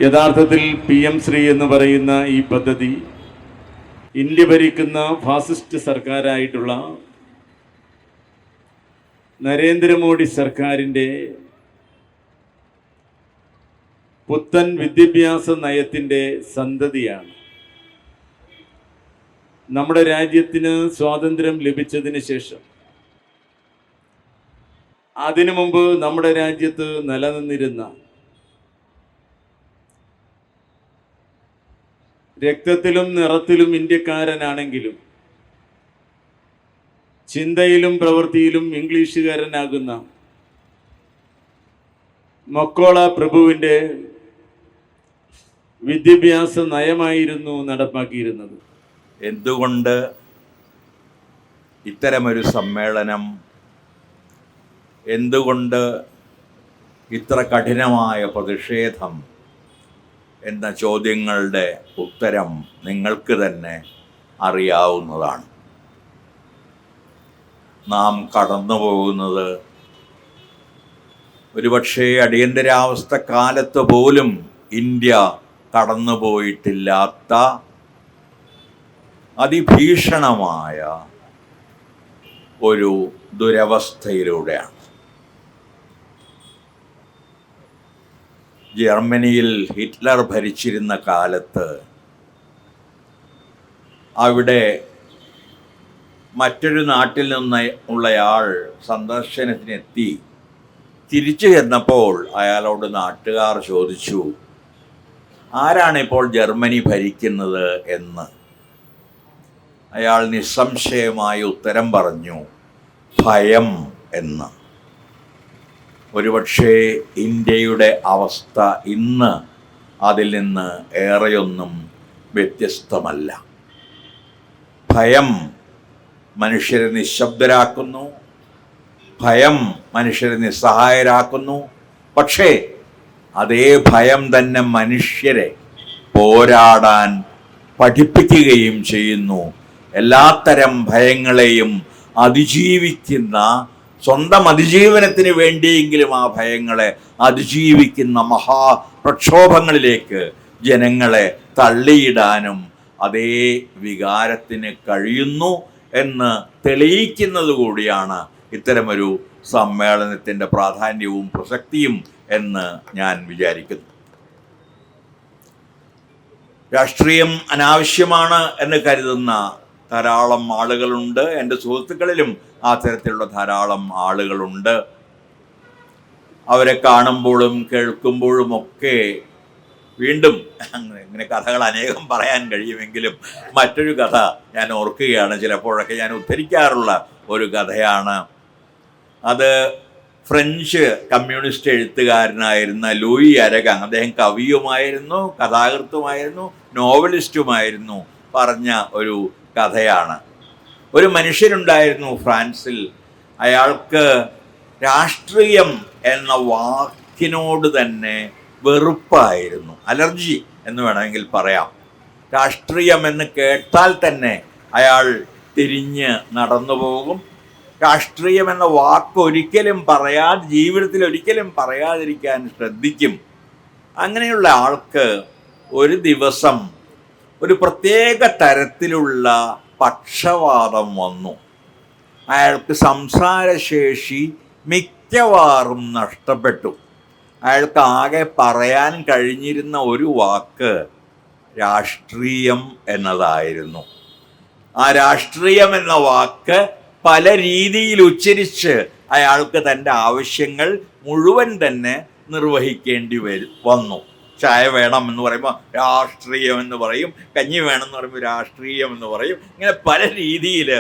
യഥാർത്ഥത്തിൽ PM ശ്രീ എന്ന് പറയുന്ന ഈ പദ്ധതി ഇന്ത്യ ഭരിക്കുന്ന ഫാസിസ്റ്റ് സർക്കാരായിട്ടുള്ള നരേന്ദ്രമോദി സർക്കാരിൻ്റെ പുത്തൻ വിദ്യാഭ്യാസ നയത്തിൻ്റെ സന്തതിയാണ്. നമ്മുടെ രാജ്യത്തിന് സ്വാതന്ത്ര്യം ലഭിച്ചതിന് ശേഷം അതിനു മുമ്പ് നമ്മുടെ രാജ്യത്ത് നിലനിന്നിരുന്ന രക്തത്തിലും നിറത്തിലും ഇന്ത്യക്കാരനാണെങ്കിലും ചിന്തയിലും പ്രവൃത്തിയിലും ഇംഗ്ലീഷുകാരനാകുന്ന മക്കോള പ്രഭുവിൻ്റെ വിദ്യാഭ്യാസ നയമായിരുന്നു നടപ്പാക്കിയിരുന്നത്. എന്തുകൊണ്ട് ഇത്തരമൊരു സമ്മേളനം, എന്തുകൊണ്ട് ഇത്ര കഠിനമായ പ്രതിഷേധം എന്ന ചോദ്യങ്ങളുടെ ഉത്തരം നിങ്ങൾക്ക് തന്നെ അറിയാവുന്നതാണ്. നാം കടന്നു പോകുന്നത് ഒരുപക്ഷേ അടിയന്തരാവസ്ഥ കാലത്ത് പോലും ഇന്ത്യ കടന്നുപോയിട്ടില്ലാത്ത അതിഭീഷണമായ ഒരു ദുരവസ്ഥയിലൂടെയാണ്. ജർമ്മനിയിൽ ഹിറ്റ്ലർ ഭരിച്ചിരുന്ന കാലത്ത് അവിടെ മറ്റൊരു നാട്ടിൽ നിന്ന് ഉള്ളയാൾ സന്ദർശനത്തിനെത്തി. തിരിച്ചു ചെന്നപ്പോൾ അയാളോട് നാട്ടുകാർ ചോദിച്ചു, ആരാണിപ്പോൾ ജർമ്മനി ഭരിക്കുന്നത് എന്ന്. അയാൾ നിസ്സംശയമായി ഉത്തരം പറഞ്ഞു, ഭയം എന്ന്. ഒരുപക്ഷേ ഇന്ത്യയുടെ അവസ്ഥ ഇന്ന് അതിൽ നിന്ന് ഏറെയൊന്നും വ്യത്യസ്തമല്ല. ഭയം മനുഷ്യരെ നിശബ്ദരാക്കുന്നു, ഭയം മനുഷ്യരെ നിസ്സഹായരാക്കുന്നു. പക്ഷേ അതേ ഭയം തന്നെ മനുഷ്യരെ പോരാടാൻ പഠിപ്പിക്കുകയും ചെയ്യുന്നു. എല്ലാത്തരം ഭയങ്ങളെയും അതിജീവിക്കുന്ന, സ്വന്തം അതിജീവനത്തിന് വേണ്ടിയെങ്കിലും ആ ഭയങ്ങളെ അതിജീവിക്കുന്ന മഹാപ്രക്ഷോഭങ്ങളിലേക്ക് ജനങ്ങളെ തള്ളിയിടാനും അതേ വികാരത്തിന് കഴിയുന്നു എന്ന് തെളിയിക്കുന്നത് കൂടിയാണ് ഇത്തരമൊരു സമ്മേളനത്തിൻ്റെ പ്രാധാന്യവും പ്രസക്തിയും എന്ന് ഞാൻ വിചാരിക്കുന്നു. രാഷ്ട്രീയം അനാവശ്യമാണ് എന്ന് കരുതുന്ന ധാരാളം ആളുകളുണ്ട്. എൻ്റെ സുഹൃത്തുക്കളിലും ആ തരത്തിലുള്ള ധാരാളം ആളുകളുണ്ട്. അവരെ കാണുമ്പോഴും കേൾക്കുമ്പോഴുമൊക്കെ വീണ്ടും ഇങ്ങനെ കഥകൾ അനേകം പറയാൻ കഴിയുമെങ്കിലും മറ്റൊരു കഥ ഞാൻ ഓർക്കുകയാണ്. ചിലപ്പോഴൊക്കെ ഞാൻ ഉദ്ധരിക്കാറുള്ള ഒരു കഥയാണ്. അത് ഫ്രഞ്ച് കമ്മ്യൂണിസ്റ്റ് എഴുത്തുകാരനായിരുന്ന ലൂയി അരഗങ്, അദ്ദേഹം കവിയുമായിരുന്നു, കഥാകൃത്തുമായിരുന്നു, നോവലിസ്റ്റുമായിരുന്നു, പറഞ്ഞ ഒരു കഥയാണ്. ഒരു മനുഷ്യനുണ്ടായിരുന്നു ഫ്രാൻസിൽ. അയാൾക്ക് രാഷ്ട്രീയം എന്ന വാക്കിനോട് തന്നെ വെറുപ്പായിരുന്നു, അലർജി എന്ന് വേണമെങ്കിൽ പറയാം. രാഷ്ട്രീയം എന്ന് കേട്ടാൽ തന്നെ അയാൾ തിരിഞ്ഞ് നടന്നു പോകും. രാഷ്ട്രീയം എന്ന വാക്ക് ഒരിക്കലും ജീവിതത്തിൽ ഒരിക്കലും പറയാതിരിക്കാൻ ശ്രദ്ധിക്കും. അങ്ങനെയുള്ള ആൾക്ക് ഒരു ദിവസം ഒരു പ്രത്യേക തരത്തിലുള്ള പക്ഷവാതം വന്നു. അയാൾക്ക് സംസാരശേഷി മിക്കവാറും നഷ്ടപ്പെട്ടു. അയാൾക്ക് ആകെ പറയാൻ കഴിഞ്ഞിരുന്ന ഒരു വാക്ക് രാഷ്ട്രീയം എന്നതായിരുന്നു. ആ രാഷ്ട്രീയം എന്ന വാക്ക് പല രീതിയിൽ ഉച്ചരിച്ച് അയാൾക്ക് തൻ്റെ ആവശ്യങ്ങൾ മുഴുവൻ തന്നെ നിർവഹിക്കേണ്ടി വന്നു. ചായ വേണം എന്ന് പറയുമ്പോൾ രാഷ്ട്രീയം എന്ന് പറയും, കഞ്ഞി വേണമെന്ന് പറയുമ്പോൾ രാഷ്ട്രീയം എന്ന് പറയും. ഇങ്ങനെ പല രീതിയിൽ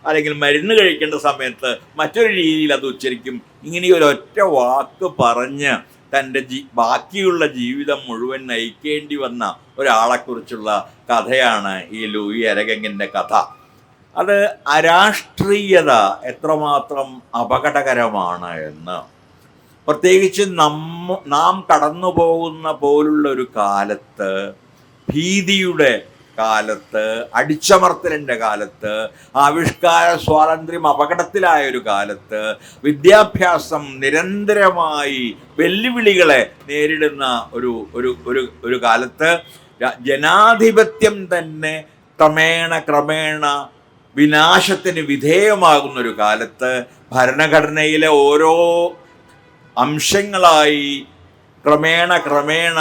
അല്ലെങ്കിൽ മരുന്ന് കഴിക്കേണ്ട സമയത്ത് മറ്റൊരു രീതിയിൽ അത് ഉച്ചരിക്കും. ഇങ്ങനെ ഒരൊറ്റ വാക്ക് പറഞ്ഞ് തൻ്റെ ബാക്കിയുള്ള ജീവിതം മുഴുവൻ നയിക്കേണ്ടി വന്ന ഒരാളെക്കുറിച്ചുള്ള കഥയാണ് ഈ ലൂയി അരഗങ്ങിൻ്റെ കഥ. അത് അരാഷ്ട്രീയത എത്രമാത്രം അപകടകരമാണ് എന്ന്, പ്രത്യേകിച്ച് നാം കടന്നു പോകുന്ന പോലുള്ള ഒരു കാലത്ത്, ഭീതിയുടെ കാലത്ത്, അടിച്ചമർത്തലിൻ്റെ കാലത്ത്, ആവിഷ്കാര സ്വാതന്ത്ര്യം അപകടത്തിലായ ഒരു കാലത്ത്, വിദ്യാഭ്യാസം നിരന്തരമായി വെല്ലുവിളികളെ നേരിടുന്ന ഒരു കാലത്ത്, ജനാധിപത്യം തന്നെ ക്രമേണ വിനാശത്തിന് വിധേയമാകുന്നൊരു കാലത്ത്, ഭരണഘടനയിലെ ഓരോ അംശങ്ങളായി ക്രമേണ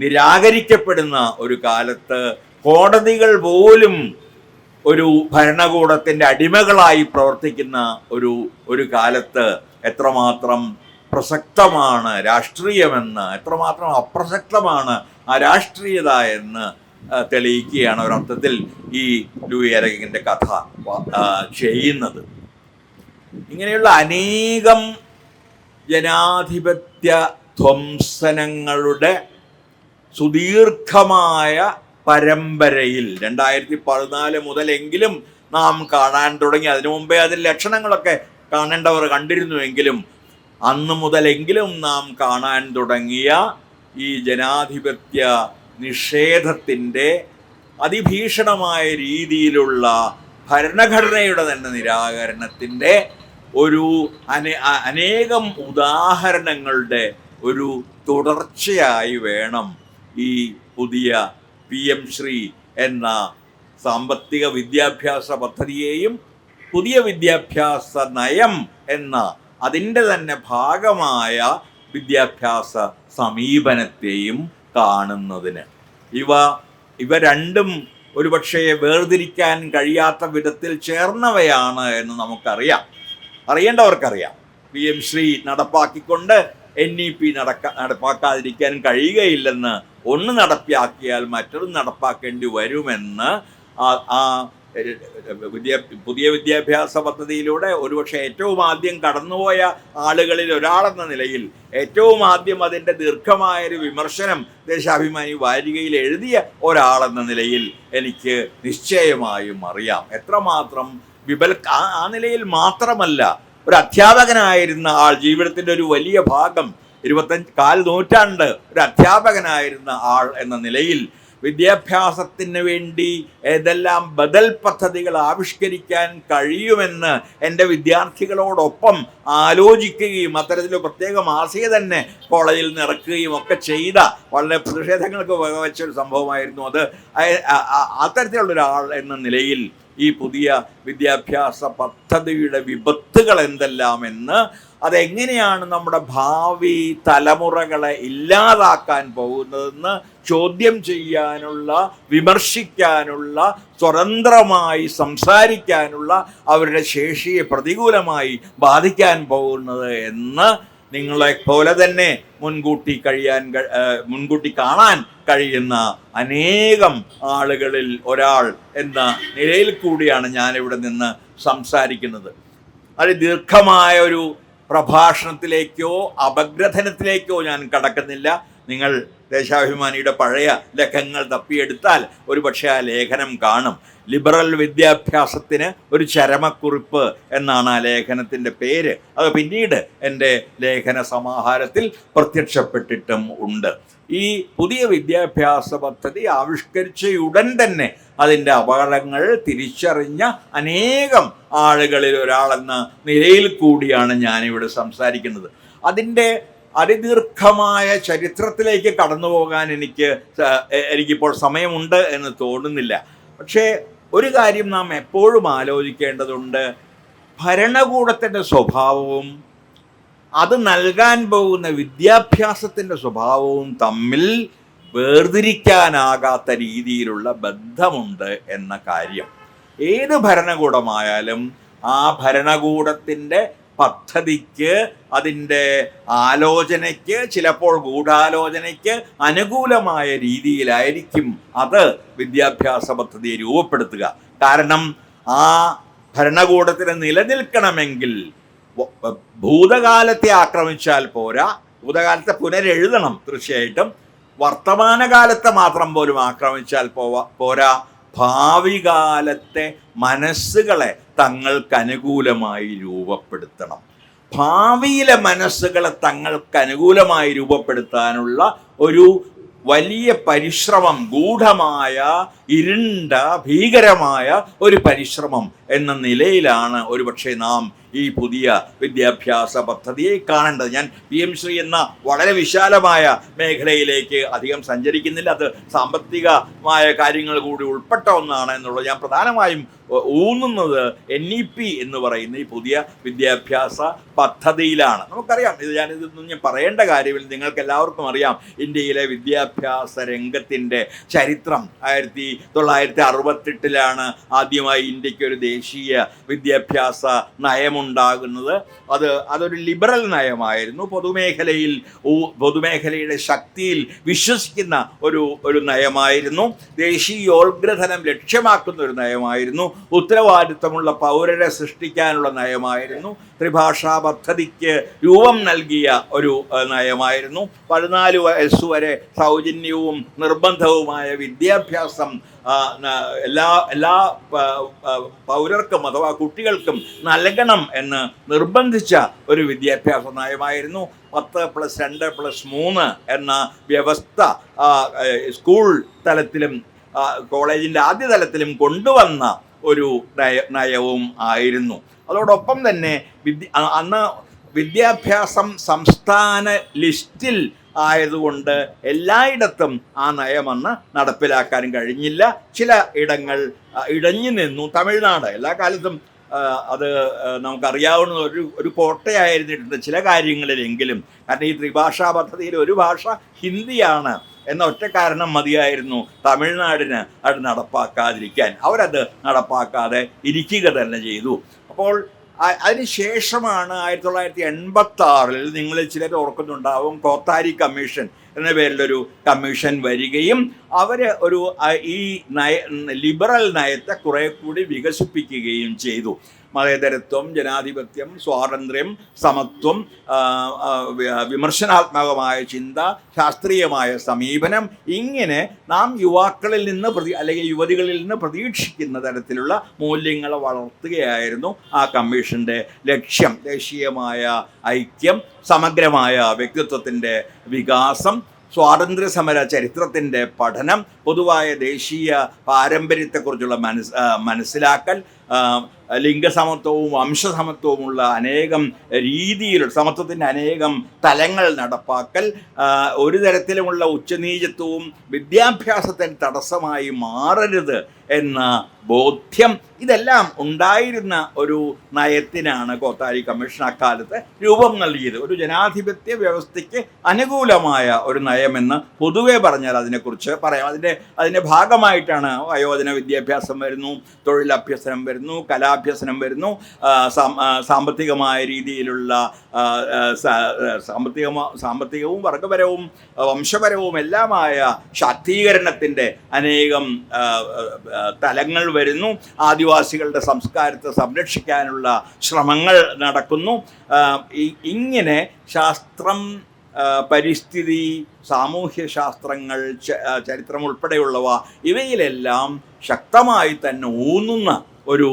നിരാകരിക്കപ്പെടുന്ന ഒരു കാലത്ത്, കോടതികൾ പോലും ഒരു ഭരണകൂടത്തിൻ്റെ അടിമകളായി പ്രവർത്തിക്കുന്ന ഒരു കാലത്ത് എത്രമാത്രം പ്രസക്തമാണ് രാഷ്ട്രീയമെന്ന്, എത്രമാത്രം അപ്രസക്തമാണ് ആ രാഷ്ട്രീയത എന്ന് തെളിയിക്കുകയാണ് ഒരർത്ഥത്തിൽ ഈ ലൂയി എഹ്റെഗിൻ്റെ കഥ ചെയ്യുന്നത്. ഇങ്ങനെയുള്ള അനേകം ജനാധിപത്യ ധ്വംസനങ്ങളുടെ സുദീർഘമായ പരമ്പരയിൽ 2014 മുതലെങ്കിലും നാം കാണാൻ തുടങ്ങി. അതിനു മുമ്പേ അതിൽ ലക്ഷണങ്ങളൊക്കെ കാണേണ്ടവർ കണ്ടിരുന്നുവെങ്കിലും അന്ന് മുതലെങ്കിലും നാം കാണാൻ തുടങ്ങിയ ഈ ജനാധിപത്യ നിഷേധത്തിൻ്റെ അതിഭീഷണമായ രീതിയിലുള്ള ഭരണഘടനയുടെ തന്നെ നിരാകരണത്തിൻ്റെ അനേകം ഉദാഹരണങ്ങളുടെ ഒരു തുടർച്ചയായി വേണം ഈ പുതിയ PM ശ്രീ എന്ന സാമ്പത്തിക വിദ്യാഭ്യാസ പദ്ധതിയെയും പുതിയ വിദ്യാഭ്യാസ നയം എന്ന അതിൻ്റെ തന്നെ ഭാഗമായ വിദ്യാഭ്യാസ സമീപനത്തെയും കാണുന്നതിന്. ഇവ രണ്ടും ഒരുപക്ഷെ വേർതിരിക്കാൻ കഴിയാത്ത വിധത്തിൽ ചേർന്നവയാണ് എന്ന് നമുക്കറിയാം, അറിയേണ്ടവർക്കറിയാം. PM ശ്രീ നടപ്പാക്കിക്കൊണ്ട് NEP നടപ്പാക്കാതിരിക്കാൻ കഴിയുകയില്ലെന്ന്, ഒന്ന് നടപ്പിലാക്കിയാൽ മറ്റൊരു നടപ്പാക്കേണ്ടി വരുമെന്ന് പുതിയ വിദ്യാഭ്യാസ പദ്ധതിയിലൂടെ ഒരുപക്ഷെ ഏറ്റവും ആദ്യം കടന്നുപോയ ആളുകളിൽ ഒരാളെന്ന നിലയിൽ ഏറ്റവും ആദ്യം അതിൻ്റെ ദീർഘമായൊരു വിമർശനം ദേശാഭിമാനി വാരികയിൽ എഴുതിയ ഒരാളെന്ന നിലയിൽ എനിക്ക് നിശ്ചയമായും അറിയാം എത്രമാത്രം ആ നിലയിൽ മാത്രമല്ല, ഒരു അധ്യാപകനായിരുന്ന ആൾ, ജീവിതത്തിൻ്റെ ഒരു വലിയ ഭാഗം 25 നൂറ്റാണ്ട് ഒരു അധ്യാപകനായിരുന്ന ആൾ എന്ന നിലയിൽ വിദ്യാഭ്യാസത്തിന് വേണ്ടി ഏതെല്ലാം ബദൽ പദ്ധതികൾ ആവിഷ്കരിക്കാൻ കഴിയുമെന്ന് എൻ്റെ വിദ്യാർത്ഥികളോടൊപ്പം ആലോചിക്കുകയും അത്തരത്തിൽ പ്രത്യേക മാസിക തന്നെ കോളേജിൽ നിന്ന് ഇറക്കുകയും ഒക്കെ ചെയ്ത വളരെ പ്രതിഷേധങ്ങൾക്ക് വകവെച്ചൊരു സംഭവമായിരുന്നു അത്. അത്തരത്തിലുള്ളൊരാൾ എന്ന നിലയിൽ ഈ പുതിയ വിദ്യാഭ്യാസ പദ്ധതിയുടെ വിപത്തുകൾ എന്തെല്ലാമെന്ന്, അതെങ്ങനെയാണ് നമ്മുടെ ഭാവി തലമുറകളെ ഇല്ലാതാക്കാൻ പോകുന്നതെന്ന് ചോദ്യം ചെയ്യാനുള്ള, വിമർശിക്കാനുള്ള, സ്വതന്ത്രമായി സംസാരിക്കാനുള്ള അവരുടെ ശേഷിയെ പ്രതികൂലമായി ബാധിക്കാൻ പോകുന്നത് എന്ന് നിങ്ങളെ പോലെ തന്നെ മുൻകൂട്ടി കാണാൻ കഴിയുന്ന അനേകം ആളുകളിൽ ഒരാൾ എന്ന നിലയിൽ കൂടിയാണ് ഞാനിവിടെ നിന്ന് സംസാരിക്കുന്നത്. അത് ദീർഘമായ ഒരു പ്രഭാഷണത്തിലേക്കോ അപഗ്രഥനത്തിലേക്കോ ഞാൻ കടക്കുന്നില്ല. നിങ്ങൾ ദേശാഭിമാനിയുടെ പഴയ ലേഖനങ്ങൾ തപ്പിയെടുത്താൽ ഒരുപക്ഷെ ആ ലേഖനം കാണും. ലിബറൽ വിദ്യാഭ്യാസത്തിന് ഒരു ചരമക്കുറിപ്പ് എന്നാണ് ആ ലേഖനത്തിൻ്റെ പേര്. അത് പിന്നീട് എൻ്റെ ലേഖന സമാഹാരത്തിൽ പ്രത്യക്ഷപ്പെട്ടിട്ടും ഉണ്ട്. ഈ പുതിയ വിദ്യാഭ്യാസ പദ്ധതി ആവിഷ്കരിച്ചയുടൻ തന്നെ അതിൻ്റെ അപകടങ്ങൾ തിരിച്ചറിഞ്ഞ അനേകം ആളുകളിൽ ഒരാളെന്ന നിലയിൽ കൂടിയാണ് ഞാനിവിടെ സംസാരിക്കുന്നത്. അതിൻ്റെ അതിദീർഘമായ ചരിത്രത്തിലേക്ക് കടന്നു പോകാൻ എനിക്കിപ്പോൾ സമയമുണ്ട് എന്ന് തോന്നുന്നില്ല. പക്ഷേ ഒരു കാര്യം നാം എപ്പോഴും ആലോചിക്കേണ്ടതുണ്ട്. ഭരണകൂടത്തിൻ്റെ സ്വഭാവവും അത് നൽകാൻ പോകുന്ന വിദ്യാഭ്യാസത്തിൻ്റെ സ്വഭാവവും തമ്മിൽ വേർതിരിക്കാനാകാത്ത രീതിയിലുള്ള ബന്ധമുണ്ട് എന്ന കാര്യം. ഏത് ഭരണകൂടമായാലും ആ ഭരണകൂടത്തിൻ്റെ പദ്ധതിക്ക്, അതിൻ്റെ ആലോചനയ്ക്ക്, ചിലപ്പോൾ ഗൂഢാലോചനയ്ക്ക് അനുകൂലമായ രീതിയിലായിരിക്കും അത് വിദ്യാഭ്യാസ പദ്ധതിയെ രൂപപ്പെടുത്തുക. കാരണം ആ ഭരണകൂടത്തിന് നിലനിൽക്കണമെങ്കിൽ ഭൂതകാലത്തെ ആക്രമിച്ചാൽ പോരാ, ഭൂതകാലത്തെ പുനരെഴുതണം തീർച്ചയായിട്ടും. വർത്തമാനകാലത്തെ മാത്രം പോലും ആക്രമിച്ചാൽ പോരാ, ഭാവി കാലത്തെ മനസ്സുകളെ തങ്ങൾക്കനുകൂലമായി രൂപപ്പെടുത്തണം. ഭാവിയിലെ മനസ്സുകളെ തങ്ങൾക്കനുകൂലമായി രൂപപ്പെടുത്താനുള്ള ഒരു വലിയ പരിശ്രമം, ഗൂഢമായ ഇരുണ്ട ഭീകരമായ ഒരു പരിശ്രമം എന്ന നിലയിലാണ് ഒരുപക്ഷെ നാം ഈ പുതിയ വിദ്യാഭ്യാസ പദ്ധതിയെ കാണേണ്ടത്. ഞാൻ PM ശ്രീ എന്ന വളരെ വിശാലമായ മേഖലയിലേക്ക് അധികം സഞ്ചരിക്കുന്നില്ല. അത് സാമ്പത്തികമായ കാര്യങ്ങൾ കൂടി ഉൾപ്പെട്ട ഒന്നാണ് എന്നുള്ളത്. ഞാൻ പ്രധാനമായും ഊന്നുന്നത് NEP എന്ന് പറയുന്ന ഈ പുതിയ വിദ്യാഭ്യാസ പദ്ധതിയിലാണ്. നമുക്കറിയാം, ഞാനിതൊന്നും ഞാൻ പറയേണ്ട കാര്യമില്ല, നിങ്ങൾക്ക് എല്ലാവർക്കും അറിയാം ഇന്ത്യയിലെ വിദ്യാഭ്യാസ രംഗത്തിൻ്റെ ചരിത്രം. 1968 ആദ്യമായി ഇന്ത്യക്ക് ഒരു ദേശീയ വിദ്യാഭ്യാസ നയമുണ്ടാകുന്നത്. അതൊരു ലിബറൽ നയമായിരുന്നു. പൊതുമേഖലയുടെ ശക്തിയിൽ വിശ്വസിക്കുന്ന ഒരു നയമായിരുന്നു. ദേശീയോത്ഗ്രഥനം ലക്ഷ്യമാക്കുന്ന ഒരു നയമായിരുന്നു. ഉത്തരവാദിത്തമുള്ള പൗരരെ സൃഷ്ടിക്കാനുള്ള നയമായിരുന്നു. ത്രിഭാഷാ പദ്ധതിക്ക് രൂപം നൽകിയ ഒരു നയമായിരുന്നു. 14 വയസ്സ് വരെ സൗജന്യവും നിർബന്ധവുമായ വിദ്യാഭ്യാസം എല്ലാ പൗരർക്കും അഥവാ കുട്ടികൾക്കും നൽകണം എന്ന് നിർബന്ധിച്ച ഒരു വിദ്യാഭ്യാസ നയമായിരുന്നു. 10+2+3 എന്ന വ്യവസ്ഥ സ്കൂൾ തലത്തിലും കോളേജിൻ്റെ ആദ്യ തലത്തിലും കൊണ്ടുവന്ന ഒരു നയവും ആയിരുന്നു. അതോടൊപ്പം തന്നെ അന്ന് വിദ്യാഭ്യാസം സംസ്ഥാന ലിസ്റ്റിൽ ആയതുകൊണ്ട് എല്ലായിടത്തും ആ നയമന്ന് നടപ്പിലാക്കാൻ കഴിഞ്ഞില്ല. ചില ഇടങ്ങൾ ഇടഞ്ഞു നിന്നു. തമിഴ്നാട് എല്ലാ കാലത്തും അത് നമുക്കറിയാവുന്ന ഒരു കോട്ടയായിരുന്നിട്ടുണ്ട് ചില കാര്യങ്ങളിലെങ്കിലും. കാരണം ഈ ത്രിഭാഷാ പദ്ധതിയിൽ ഒരു ഭാഷ ഹിന്ദിയാണ് എന്ന ഒറ്റ കാരണം മതിയായിരുന്നു തമിഴ്നാടിന് അത് നടപ്പാക്കാതിരിക്കാൻ. അവരത് നടപ്പാക്കാതെ ഇരിക്കുക തന്നെ ചെയ്തു. അപ്പോൾ അതിനുശേഷമാണ് 1986 നിങ്ങളിൽ ചിലർ ഓർക്കുന്നുണ്ടാവും, കോത്താരി കമ്മീഷൻ എന്ന പേരിലൊരു കമ്മീഷൻ വരികയും അവർ ഈ ലിബറൽ നയത്തെ കുറെ കൂടി വികസിപ്പിക്കുകയും ചെയ്തു. മതേതരത്വം, ജനാധിപത്യം, സ്വാതന്ത്ര്യം, സമത്വം, വിമർശനാത്മകമായ ചിന്ത, ശാസ്ത്രീയമായ സമീപനം, ഇങ്ങനെ നാം യുവാക്കളിൽ നിന്ന് അല്ലെങ്കിൽ യുവതികളിൽ നിന്ന് പ്രതീക്ഷിക്കുന്ന തരത്തിലുള്ള മൂല്യങ്ങൾ വളർത്തുകയായിരുന്നു ആ കമ്മീഷൻ്റെ ലക്ഷ്യം. ദേശീയമായ ഐക്യം, സമഗ്രമായ വ്യക്തിത്വത്തിൻ്റെ വികാസം, സ്വാതന്ത്ര്യ സമര ചരിത്രത്തിൻ്റെ പഠനം, പൊതുവായ ദേശീയ പാരമ്പര്യത്തെക്കുറിച്ചുള്ള മനസ്സിലാക്കൽ, ലിംഗസമത്വവും വംശസമത്വവുമുള്ള അനേകം രീതിയിലുള്ള സമത്വത്തിൻ്റെ അനേകം തലങ്ങൾ നടപ്പാക്കൽ, ഒരു തരത്തിലുമുള്ള ഉച്ചനീചത്വവും വിദ്യാഭ്യാസത്തിന് തടസ്സമായി മാറരുത് എന്ന ബോധ്യം, ഇതെല്ലാം ഉണ്ടായിരുന്ന ഒരു നയത്തിനാണ് കോത്താരി കമ്മീഷൻ അക്കാലത്ത് രൂപം നൽകിയത്. ഒരു ജനാധിപത്യ വ്യവസ്ഥയ്ക്ക് അനുകൂലമായ ഒരു നയമെന്ന് പൊതുവെ പറഞ്ഞാൽ അതിനെക്കുറിച്ച് പറയാം. അതിൻ്റെ ഭാഗമായിട്ടാണ് വയോജന വിദ്യാഭ്യാസം വരുന്നു, തൊഴിലഭ്യസനം വരുന്നു, കലാഭ്യസനം വരുന്നു, സാമ്പത്തികമായ രീതിയിലുള്ള സാമ്പത്തികവും വർഗപരവും വംശപരവും എല്ലാമായ ശാക്തീകരണത്തിൻ്റെ അനേകം തലങ്ങൾ വരുന്നു. ആദിവാസികളുടെ സംസ്കാരത്തെ സംരക്ഷിക്കാനുള്ള ശ്രമങ്ങൾ നടക്കുന്നു. ഇങ്ങനെ ശാസ്ത്രം, പരിസ്ഥിതി, സാമൂഹ്യ ശാസ്ത്രങ്ങൾ, ചരിത്രം ഉൾപ്പെടെയുള്ളവ ഇവയിലെല്ലാം ശക്തമായി തന്നെ ഊന്നുന്ന ഒരു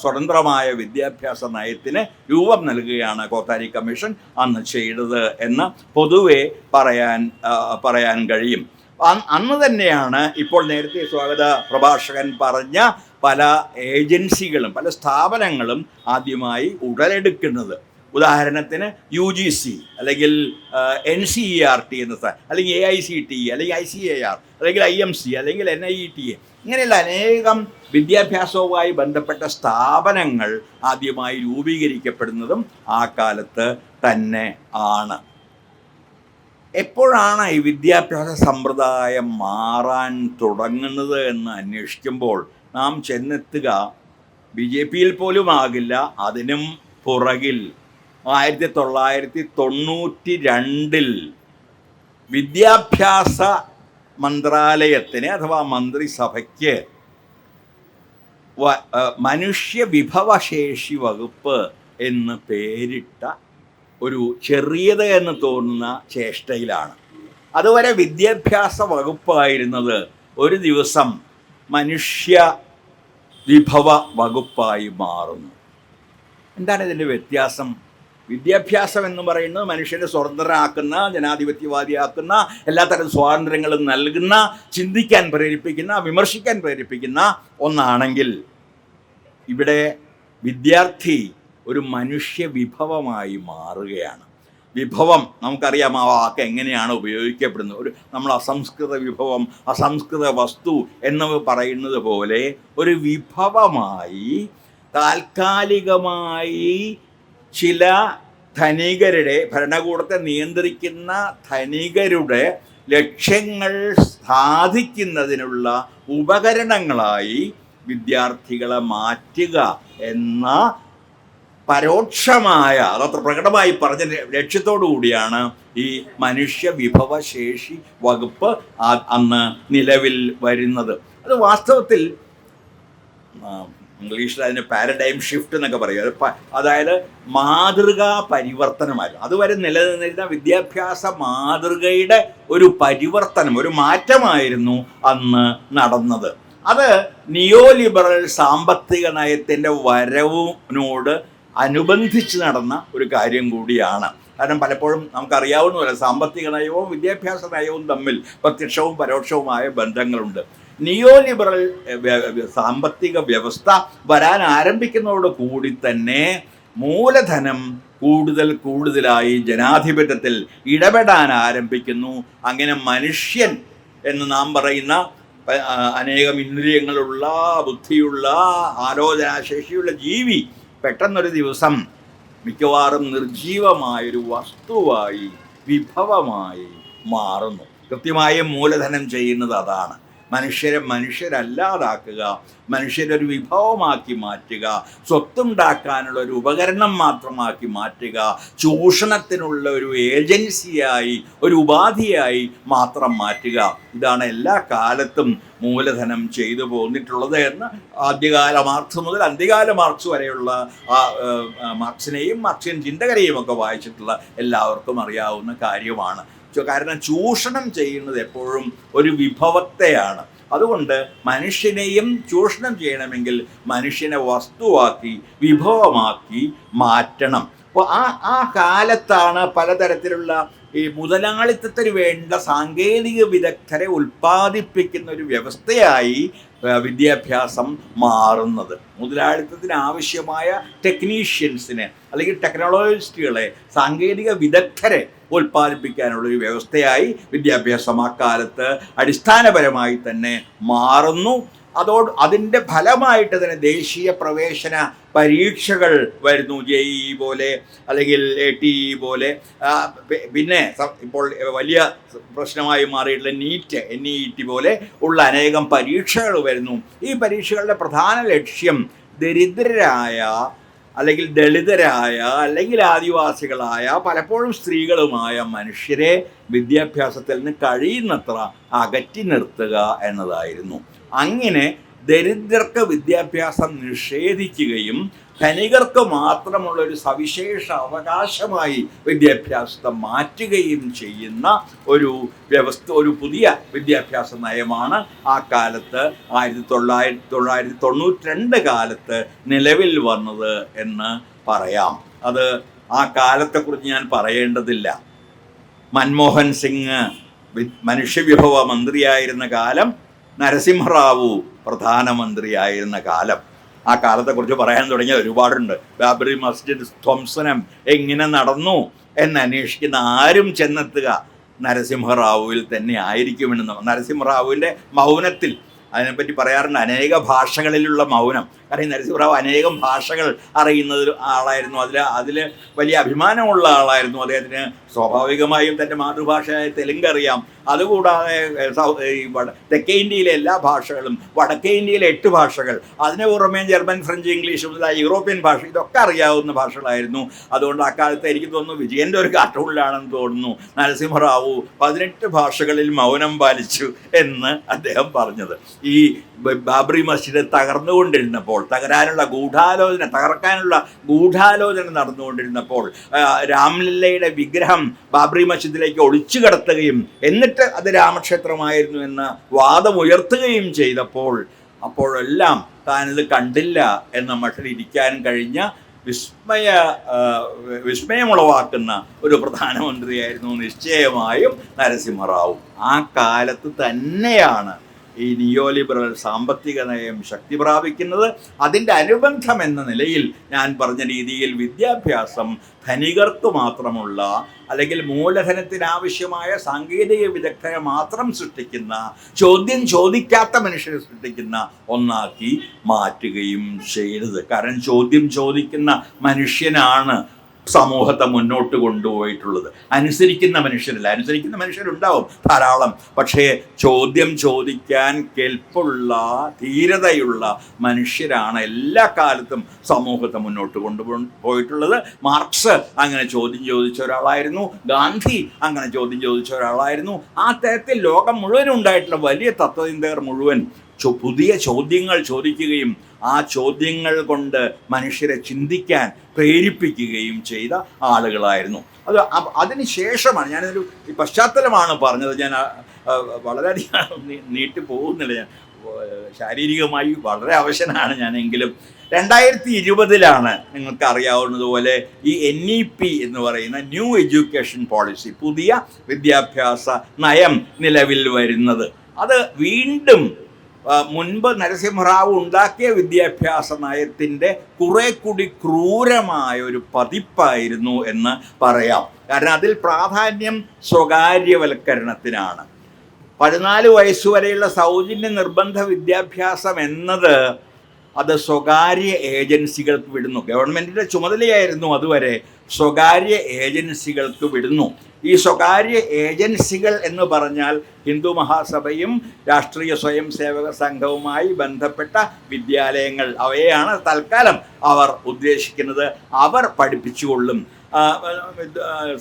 സ്വതന്ത്രമായ വിദ്യാഭ്യാസ നയത്തിന് രൂപം നൽകുകയാണ് കോത്താരി കമ്മീഷൻ അന്ന് ചെയ്തത് എന്ന് പൊതുവെ പറയാൻ കഴിയും. അന്ന് തന്നെയാണ് ഇപ്പോൾ നേരത്തെ സ്വാഗത പ്രഭാഷകൻ പറഞ്ഞ പല ഏജൻസികളും പല സ്ഥാപനങ്ങളും ആദ്യമായി ഉടലെടുക്കുന്നത്. ഉദാഹരണത്തിന് UGC അല്ലെങ്കിൽ NCERT എന്ന അല്ലെങ്കിൽ AICTE അല്ലെങ്കിൽ ICAR അല്ലെങ്കിൽ IMC അല്ലെങ്കിൽ NIETA, ഇങ്ങനെയുള്ള അനേകം വിദ്യാഭ്യാസവുമായി ബന്ധപ്പെട്ട സ്ഥാപനങ്ങൾ ആദ്യമായി രൂപീകരിക്കപ്പെടുന്നതും ആ കാലത്ത് തന്നെ ആണ്. എപ്പോഴാണ് ഈ വിദ്യാഭ്യാസ സമ്പ്രദായം മാറാൻ തുടങ്ങുന്നത് എന്ന് അന്വേഷിക്കുമ്പോൾ നാം ചെന്നെത്തുക BJPയിൽ പോലും ആകില്ല, അതിനും പുറകിൽ 1992 വിദ്യാഭ്യാസ മന്ത്രാലയത്തിന് അഥവാ മന്ത്രിസഭയ്ക്ക് മനുഷ്യ വിഭവശേഷി വകുപ്പ് എന്ന് പേരിട്ട ഒരു ചെറിയത് എന്ന് തോന്നുന്ന ചേഷ്ടയിലാണ്. അതുവരെ വിദ്യാഭ്യാസ വകുപ്പായിരുന്നത് ഒരു ദിവസം മനുഷ്യ വിഭവ വകുപ്പായി മാറുന്നു. എന്താണ് ഇതിൻ്റെ വ്യത്യാസം? വിദ്യാഭ്യാസം എന്ന് പറയുന്നത് മനുഷ്യനെ സ്വതന്ത്രരാക്കുന്ന, ജനാധിപത്യവാദിയാക്കുന്ന, എല്ലാത്തരം സ്വാതന്ത്ര്യങ്ങളും നൽകുന്ന, ചിന്തിക്കാൻ പ്രേരിപ്പിക്കുന്ന, വിമർശിക്കാൻ പ്രേരിപ്പിക്കുന്ന ഒന്നാണെങ്കിൽ ഇവിടെ വിദ്യാർത്ഥി ഒരു മനുഷ്യ വിഭവമായി മാറുകയാണ്. വിഭവം നമുക്കറിയാം, ആ വാക്ക് എങ്ങനെയാണ് ഉപയോഗിക്കപ്പെടുന്നത്. നമ്മൾ അസംസ്കൃത വിഭവം, അസംസ്കൃത വസ്തു എന്ന് പറയുന്നത് പോലെ ഒരു വിഭവമായി താൽക്കാലികമായി ചില ധനികരുടെ, ഭരണകൂടത്തെ നിയന്ത്രിക്കുന്ന ധനികരുടെ ലക്ഷ്യങ്ങൾ സാധിക്കുന്നതിനുള്ള ഉപകരണങ്ങളായി വിദ്യാർത്ഥികളെ മാറ്റുക എന്ന പരോക്ഷമായ, അതത്ര പ്രകടമായി പറഞ്ഞ ലക്ഷ്യത്തോടു കൂടിയാണ് ഈ മനുഷ്യ വിഭവശേഷി വകുപ്പ് അന്ന് നിലവിൽ വരുന്നത്. അത് വാസ്തവത്തിൽ ഇംഗ്ലീഷിൽ അതിന് പാരഡൈം ഷിഫ്റ്റ് എന്നൊക്കെ പറയും. അതായത് മാതൃകാ പരിവർത്തനമായിരുന്നു. അതുവരെ നിലനിന്നിരുന്ന വിദ്യാഭ്യാസ മാതൃകയുടെ ഒരു പരിവർത്തനം, ഒരു മാറ്റമായിരുന്നു അന്ന് നടന്നത്. അത് നിയോ ലിബറൽ സാമ്പത്തിക നയത്തിൻ്റെ വരവിനോട് അനുബന്ധിച്ച് നടന്ന ഒരു കാര്യം കൂടിയാണ്. കാരണം പലപ്പോഴും നമുക്കറിയാവുന്നതല്ല, സാമ്പത്തിക നയവും വിദ്യാഭ്യാസ നയവും തമ്മിൽ പ്രത്യക്ഷവും പരോക്ഷവുമായ ബന്ധങ്ങളുണ്ട്. നിയോ ലിബറൽ സാമ്പത്തിക വ്യവസ്ഥ വരാൻ ആരംഭിക്കുന്നതോട് കൂടി തന്നെ മൂലധനം കൂടുതലായി ജനാധിപത്യത്തിൽ ഇടപെടാൻ ആരംഭിക്കുന്നു. അങ്ങനെ മനുഷ്യൻ എന്ന് നാം പറയുന്ന അനേകം ഇന്ദ്രിയങ്ങളുള്ള, ബുദ്ധിയുള്ള, ആലോചനാശേഷിയുള്ള ജീവി പെട്ടെന്നൊരു ദിവസം മിക്കവാറും നിർജീവമായൊരു വസ്തുവായി, വിഭവമായി മാറുന്നു. കൃത്യമായ മൂലധനം ചെയ്യുന്നത് അതാണ്. മനുഷ്യരെ മനുഷ്യരല്ലാതാക്കുക, മനുഷ്യരൊരു വിഭവമാക്കി മാറ്റുക, സ്വത്തുണ്ടാക്കാനുള്ള ഒരു ഉപകരണം മാത്രമാക്കി മാറ്റുക, ചൂഷണത്തിനുള്ള ഒരു ഏജൻസിയായി, ഒരു ഉപാധിയായി മാത്രം മാറ്റുക. ഇതാണ് എല്ലാ കാലത്തും മൂലധനം ചെയ്തു പോന്നിട്ടുള്ളത് എന്ന് ആദ്യകാല മാർക്സ് മുതൽ അന്ത്യകാല മാർക്സ് വരെയുള്ള മാർക്സിനെയും മാർക്സിയൻ ചിന്തകരെയും ഒക്കെ വായിച്ചിട്ടുള്ള എല്ലാവർക്കും അറിയാവുന്ന കാര്യമാണ്. കാരണം ചൂഷണം ചെയ്യുന്നത് എപ്പോഴും ഒരു വിഭവത്തെയാണ്. അതുകൊണ്ട് മനുഷ്യനെയും ചൂഷണം ചെയ്യണമെങ്കിൽ മനുഷ്യനെ വസ്തുവാക്കി, വിഭവമാക്കി മാറ്റണം. അപ്പോൾ ആ കാലത്താണ് പലതരത്തിലുള്ള ഈ മുതലാളിത്തത്തിന് വേണ്ട സാങ്കേതിക വിദഗ്ധരെ ഉൽപ്പാദിപ്പിക്കുന്ന ഒരു വ്യവസ്ഥയായി വിദ്യാഭ്യാസം മാറുന്നത്. മുതലാളിത്തത്തിന് ആവശ്യമായ ടെക്നീഷ്യൻസിനെ അല്ലെങ്കിൽ ടെക്നോളജിസ്റ്റുകളെ, സാങ്കേതിക വിദഗ്ധരെ ഉൽപ്പാദിപ്പിക്കാനുള്ളൊരു വ്യവസ്ഥയായി വിദ്യാഭ്യാസം ആ കാലത്ത് അടിസ്ഥാനപരമായി തന്നെ മാറുന്നു. അതിൻ്റെ ഫലമായിട്ട് തന്നെ ദേശീയ പ്രവേശന പരീക്ഷകൾ വരുന്നു. JEE പോലെ അല്ലെങ്കിൽ ATE പോലെ. പിന്നെ ഇപ്പോൾ വലിയ പ്രശ്നമായി മാറിയിട്ടുള്ള NEET പോലെ ഉള്ള അനേകം പരീക്ഷകൾ വരുന്നു. ഈ പരീക്ഷകളുടെ പ്രധാന ലക്ഷ്യം ദരിദ്രരായ അല്ലെങ്കിൽ ദളിതരായ അല്ലെങ്കിൽ ആദിവാസികളായ പലപ്പോഴും സ്ത്രീകളുമായ മനുഷ്യരെ വിദ്യാഭ്യാസത്തിൽ നിന്ന് കഴിയുന്നത്ര അകറ്റി നിർത്തുക എന്നതായിരുന്നു. അങ്ങനെ ദരിദ്രർക്ക് വിദ്യാഭ്യാസം നിഷേധിക്കുകയും ധനികർക്ക് മാത്രമുള്ള ഒരു സവിശേഷ അവകാശമായി വിദ്യാഭ്യാസത്തെ മാറ്റുകയും ചെയ്യുന്ന ഒരു വ്യവസ്ഥ, ഒരു പുതിയ വിദ്യാഭ്യാസ നയമാണ് ആ കാലത്ത് 1992 കാലത്ത് നിലവിൽ വന്നത് എന്ന് പറയാം. അത് ആ കാലത്തെക്കുറിച്ച് ഞാൻ പറയേണ്ടതില്ല. മൻമോഹൻ സിംഗ് മനുഷ്യവിഭവ മന്ത്രിയായിരുന്ന കാലം, നരസിംഹറാവു പ്രധാനമന്ത്രിയായിരുന്ന കാലം. ആ കാലത്തെക്കുറിച്ച് പറയാൻ തുടങ്ങിയ ഒരുപാടുണ്ട്. ബാബറി മസ്ജിദ് ധ്വംസനം എങ്ങനെ നടന്നു എന്ന് അന്വേഷിക്കുന്ന ആരും ചെന്നെത്തുക നരസിംഹറാവുവിൽ തന്നെ ആയിരിക്കുമെന്ന്. നരസിംഹറാവുവിൻ്റെ മൗനത്തിൽ അതിനെപ്പറ്റി പറയാറുണ്ട്, അനേക ഭാഷകളിലുള്ള മൗനം. കാരണം ഈ നരസിംഹറാവു അനേകം ഭാഷകൾ അറിയുന്ന ആളായിരുന്നു. അതിൽ വലിയ അഭിമാനമുള്ള ആളായിരുന്നു. അദ്ദേഹത്തിന് സ്വാഭാവികമായും തൻ്റെ മാതൃഭാഷയായ തെലുങ്ക് അറിയാം. അതുകൂടാതെ തെക്കേ ഇന്ത്യയിലെ എല്ലാ ഭാഷകളും, വടക്കേ ഇന്ത്യയിലെ 8 ഭാഷകൾ, അതിന് പുറമേ ജർമ്മൻ, ഫ്രഞ്ച്, ഇംഗ്ലീഷ് മുതലായ യൂറോപ്യൻ ഭാഷ, ഇതൊക്കെ അറിയാവുന്ന ഭാഷകളായിരുന്നു. അതുകൊണ്ട് അക്കാലത്ത് എനിക്ക് തോന്നുന്നു വിജയൻ്റെ ഒരു കാർട്ടൂണിലാണെന്ന് തോന്നുന്നു നരസിംഹറാവു 18 ഭാഷകളിൽ മൗനം പാലിച്ചു എന്ന് അദ്ദേഹം പറഞ്ഞത്. ഈ ബാബറി മസ്ജിദ് തകർക്കാനുള്ള ഗൂഢാലോചന നടന്നുകൊണ്ടിരുന്നപ്പോൾ രാംലല്ലയുടെ വിഗ്രഹം ബാബറി മസ്ജിദിലേക്ക് ഒളിച്ചു കടത്തുകയും എന്നിട്ട് അത് രാമക്ഷേത്രമായിരുന്നു എന്ന വാദമുയർത്തുകയും ചെയ്തപ്പോൾ അപ്പോഴെല്ലാം താനിത് കണ്ടില്ല എന്ന മട്ടിൽ ഇരിക്കാൻ കഴിഞ്ഞ വിസ്മയമുളവാക്കുന്ന ഒരു പ്രധാനമന്ത്രിയായിരുന്നു നിശ്ചയമായും നരസിംഹറാവു. ആ കാലത്ത് തന്നെയാണ് ഈ നിയോ ലിബറൽ സാമ്പത്തിക നയം ശക്തി പ്രാപിക്കുന്നത്. അതിൻ്റെ അനുബന്ധം എന്ന നിലയിൽ ഞാൻ പറഞ്ഞ രീതിയിൽ വിദ്യാഭ്യാസം ധനികർക്ക് മാത്രമുള്ള, അല്ലെങ്കിൽ മൂലധനത്തിനാവശ്യമായ സാങ്കേതിക വിദഗ്ധരെ മാത്രം സൃഷ്ടിക്കുന്ന, ചോദ്യം ചോദിക്കാത്ത മനുഷ്യരെ സൃഷ്ടിക്കുന്ന ഒന്നാക്കി മാറ്റുകയും ചെയ്തത്. കാരണം ചോദ്യം ചോദിക്കുന്ന മനുഷ്യനാണ് സമൂഹത്തെ മുന്നോട്ട് കൊണ്ടുപോയിട്ടുള്ളത്. അനുസരിക്കുന്ന മനുഷ്യരുണ്ടാവും ധാരാളം, പക്ഷേ ചോദ്യം ചോദിക്കാൻ കെൽപ്പുള്ള, ധീരതയുള്ള മനുഷ്യരാണ് എല്ലാ കാലത്തും സമൂഹത്തെ മുന്നോട്ട് കൊണ്ടുപോയിട്ടുള്ളത്. മാർക്സ് അങ്ങനെ ചോദ്യം ചോദിച്ച ഒരാളായിരുന്നു, ഗാന്ധി അങ്ങനെ ചോദ്യം ചോദിച്ച ഒരാളായിരുന്നു. ആ തരത്തിൽ ലോകം മുഴുവനും ഉണ്ടായിട്ടുള്ള വലിയ തത്വചിന്തകർ മുഴുവൻ പുതിയ ചോദ്യങ്ങൾ ചോദിക്കുകയും ആ ചോദ്യങ്ങൾ കൊണ്ട് മനുഷ്യരെ ചിന്തിക്കാൻ പ്രേരിപ്പിക്കുകയും ചെയ്ത ആളുകളായിരുന്നു. അതിനുശേഷമാണ് ഞാനൊരു പശ്ചാത്തലമാണ് പറഞ്ഞത്. ഞാൻ വളരെയധികം നീട്ടിപ്പോകുന്നില്ല, ഞാൻ ശാരീരികമായി വളരെ അവശനാണ് ഞാനെങ്കിലും. 2020 നിങ്ങൾക്ക് അറിയാവുന്നതുപോലെ ഈ NEP എന്ന് പറയുന്ന ന്യൂ എഡ്യൂക്കേഷൻ പോളിസി, പുതിയ വിദ്യാഭ്യാസ നയം നിലവിൽ വരുന്നത്. അത് വീണ്ടും മുൻപ് നരസിംഹറാവു ഉണ്ടാക്കിയ വിദ്യാഭ്യാസ നയത്തിൻ്റെ കുറെ കൂടി ക്രൂരമായ ഒരു പതിപ്പായിരുന്നു എന്ന് പറയാം. കാരണം അതിൽ പ്രാധാന്യം സ്വകാര്യവൽക്കരണത്തിനാണ്. 14 വയസ്സുവരെയുള്ള സൗജന്യ നിർബന്ധ വിദ്യാഭ്യാസം എന്നത് അത് സ്വകാര്യ ഏജൻസികൾക്ക് വിടുന്നു. ഗവൺമെൻറ്റിൻ്റെ ചുമതലയായിരുന്നു അതുവരെ, സ്വകാര്യ ഏജൻസികൾക്ക് വിടുന്നു. ഈ സ്വകാര്യ ഏജൻസികൾ എന്ന് പറഞ്ഞാൽ ഹിന്ദു മഹാസഭയും രാഷ്ട്രീയ സ്വയം സേവക സംഘവുമായി ബന്ധപ്പെട്ട വിദ്യാലയങ്ങൾ, അവയെയാണ് തൽക്കാലം അവർ ഉദ്ദേശിക്കുന്നത്. അവർ പഠിപ്പിച്ചുകൊള്ളും.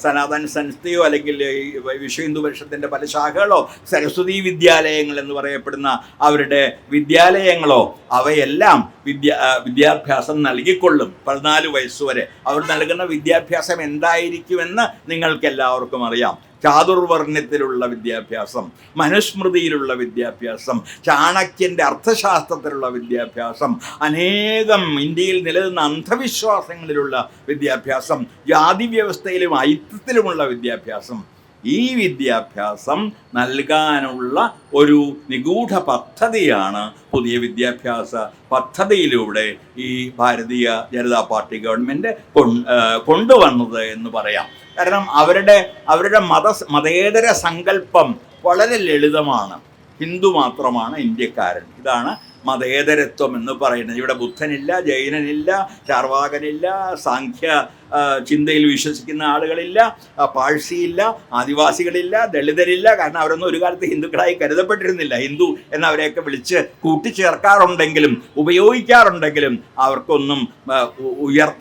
സനാതൻ സംസ്ഥയോ അല്ലെങ്കിൽ വിശ്വ ഹിന്ദു പരിഷത്തിൻ്റെ പല ശാഖകളോ, സരസ്വതി വിദ്യാലയങ്ങൾ എന്ന് പറയപ്പെടുന്ന അവരുടെ വിദ്യാലയങ്ങളോ, അവയെല്ലാം വിദ്യാഭ്യാസം നൽകിക്കൊള്ളും 14 വയസ്സുവരെ. അവർ നൽകുന്ന വിദ്യാഭ്യാസം എന്തായിരിക്കുമെന്ന് നിങ്ങൾക്കെല്ലാവർക്കും അറിയാം. ചാതുർവർണ്ണത്തിലുള്ള വിദ്യാഭ്യാസം, മനുസ്മൃതിയിലുള്ള വിദ്യാഭ്യാസം, ചാണക്യൻ്റെ അർത്ഥശാസ്ത്രത്തിലുള്ള വിദ്യാഭ്യാസം, അനേകം ഇന്ത്യയിൽ നിലനിന്ന അന്ധവിശ്വാസങ്ങളിലുള്ള വിദ്യാഭ്യാസം, ജാതി വ്യവസ്ഥയിലും ഐക്യത്തിലുമുള്ള വിദ്യാഭ്യാസം. ഈ വിദ്യാഭ്യാസം നൽകാനുള്ള ഒരു നിഗൂഢ പദ്ധതിയാണ് പുതിയ വിദ്യാഭ്യാസ പദ്ധതിയിലൂടെ ഈ ഭാരതീയ ജനതാ പാർട്ടി ഗവൺമെൻറ് കൊണ്ടുവന്നത് എന്ന് പറയാം. കാരണം അവരുടെ മതേതര സങ്കല്പം വളരെ ലളിതമാണ്. ഹിന്ദു മാത്രമാണ് ഇന്ത്യക്കാരൻ. ഇതാണ് മതേതരത്വം എന്ന് പറയുന്നത്. ഇവിടെ ബുദ്ധനില്ല, ജൈനനില്ല, ചാർവാകനില്ല, സാഖ്യ ചിന്തയിൽ വിശ്വസിക്കുന്ന ആളുകളില്ല, പാഴ്സിയില്ല, ആദിവാസികളില്ല, ദളിതരില്ല. കാരണം അവരൊന്നും ഒരു കാലത്ത് ഹിന്ദുക്കളായി കരുതപ്പെട്ടിരുന്നില്ല. ഹിന്ദു എന്നവരെയൊക്കെ വിളിച്ച് കൂട്ടിച്ചേർക്കാറുണ്ടെങ്കിലും ഉപയോഗിക്കാറുണ്ടെങ്കിലും അവർക്കൊന്നും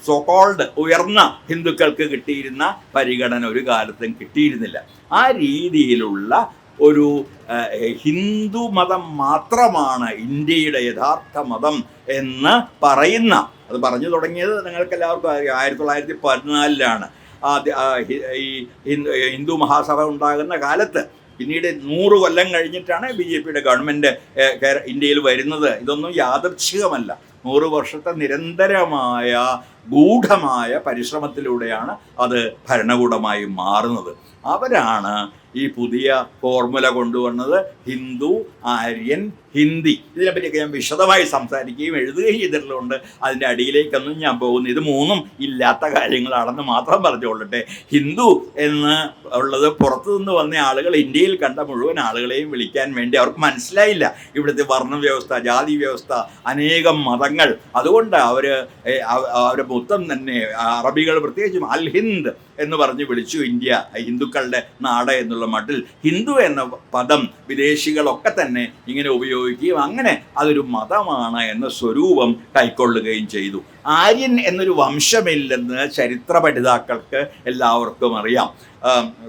സോകോൾഡ് ഉയർന്ന ഹിന്ദുക്കൾക്ക് കിട്ടിയിരുന്ന പരിഗണന ഒരു കാലത്തും കിട്ടിയിരുന്നില്ല. ആ രീതിയിലുള്ള ഒരു ഹിന്ദു മതം മാത്രമാണ് ഇന്ത്യയുടെ യഥാർത്ഥ മതം എന്ന് പറയുന്ന, അത് പറഞ്ഞു തുടങ്ങിയത് നിങ്ങൾക്ക് എല്ലാവർക്കും 1914 ഈ ഹിന്ദു മഹാസഭ ഉണ്ടാകുന്ന കാലത്ത്. പിന്നീട് 100 കൊല്ലം കഴിഞ്ഞിട്ടാണ് BJPയുടെ ഗവൺമെൻറ് ഇന്ത്യയിൽ വരുന്നത്. ഇതൊന്നും യാദൃച്ഛികമല്ല. 100 വർഷത്തെ നിരന്തരമായ ഗൂഢമായ പരിശ്രമത്തിലൂടെയാണ് അത് ഭരണകൂടമായി മാറുന്നത്. അവരാണ് ഈ പുതിയ ഫോർമുല കൊണ്ടുവന്നത്. ഹിന്ദു, ആര്യൻ, ഹിന്ദി, ഇതിനെപ്പറ്റിയൊക്കെ ഞാൻ വിശദമായി സംസാരിക്കുകയും എഴുതുകയും ചെയ്തിട്ടുള്ളതുകൊണ്ട് അതിൻ്റെ അടിയിലേക്കൊന്നും ഞാൻ പോകുന്നു. ഇത് മൂന്നും ഇല്ലാത്ത കാര്യങ്ങളാണെന്ന് മാത്രം പറഞ്ഞുകൊള്ളട്ടെ. ഹിന്ദു എന്ന് ഉള്ളത് പുറത്തുനിന്ന് വന്ന ആളുകൾ ഇന്ത്യയിൽ കണ്ട മുഴുവൻ ആളുകളെയും വിളിക്കാൻ വേണ്ടി അവർക്ക് മനസ്സിലായില്ല ഇവിടുത്തെ വർണ്ണ വ്യവസ്ഥ, ജാതി വ്യവസ്ഥ, അനേകം മതങ്ങൾ. അതുകൊണ്ട് അവരെ മൊത്തം തന്നെ അറബികൾ പ്രത്യേകിച്ചും അൽ ഹിന്ദ് എന്ന് പറഞ്ഞ് വിളിച്ചു. ഇന്ത്യ ഹിന്ദുക്കളുടെ നാട് എന്നുള്ള മട്ടിൽ ഹിന്ദു എന്ന പദം വിദേശികളൊക്കെ തന്നെ ഇങ്ങനെ ഉപയോഗിക്കുകയും അങ്ങനെ അതൊരു മതമാണ് എന്ന സ്വരൂപം കൈക്കൊള്ളുകയും ചെയ്തു. ആര്യൻ എന്നൊരു ചരിത്ര പഠിതാക്കൾക്ക് എല്ലാവർക്കും അറിയാം.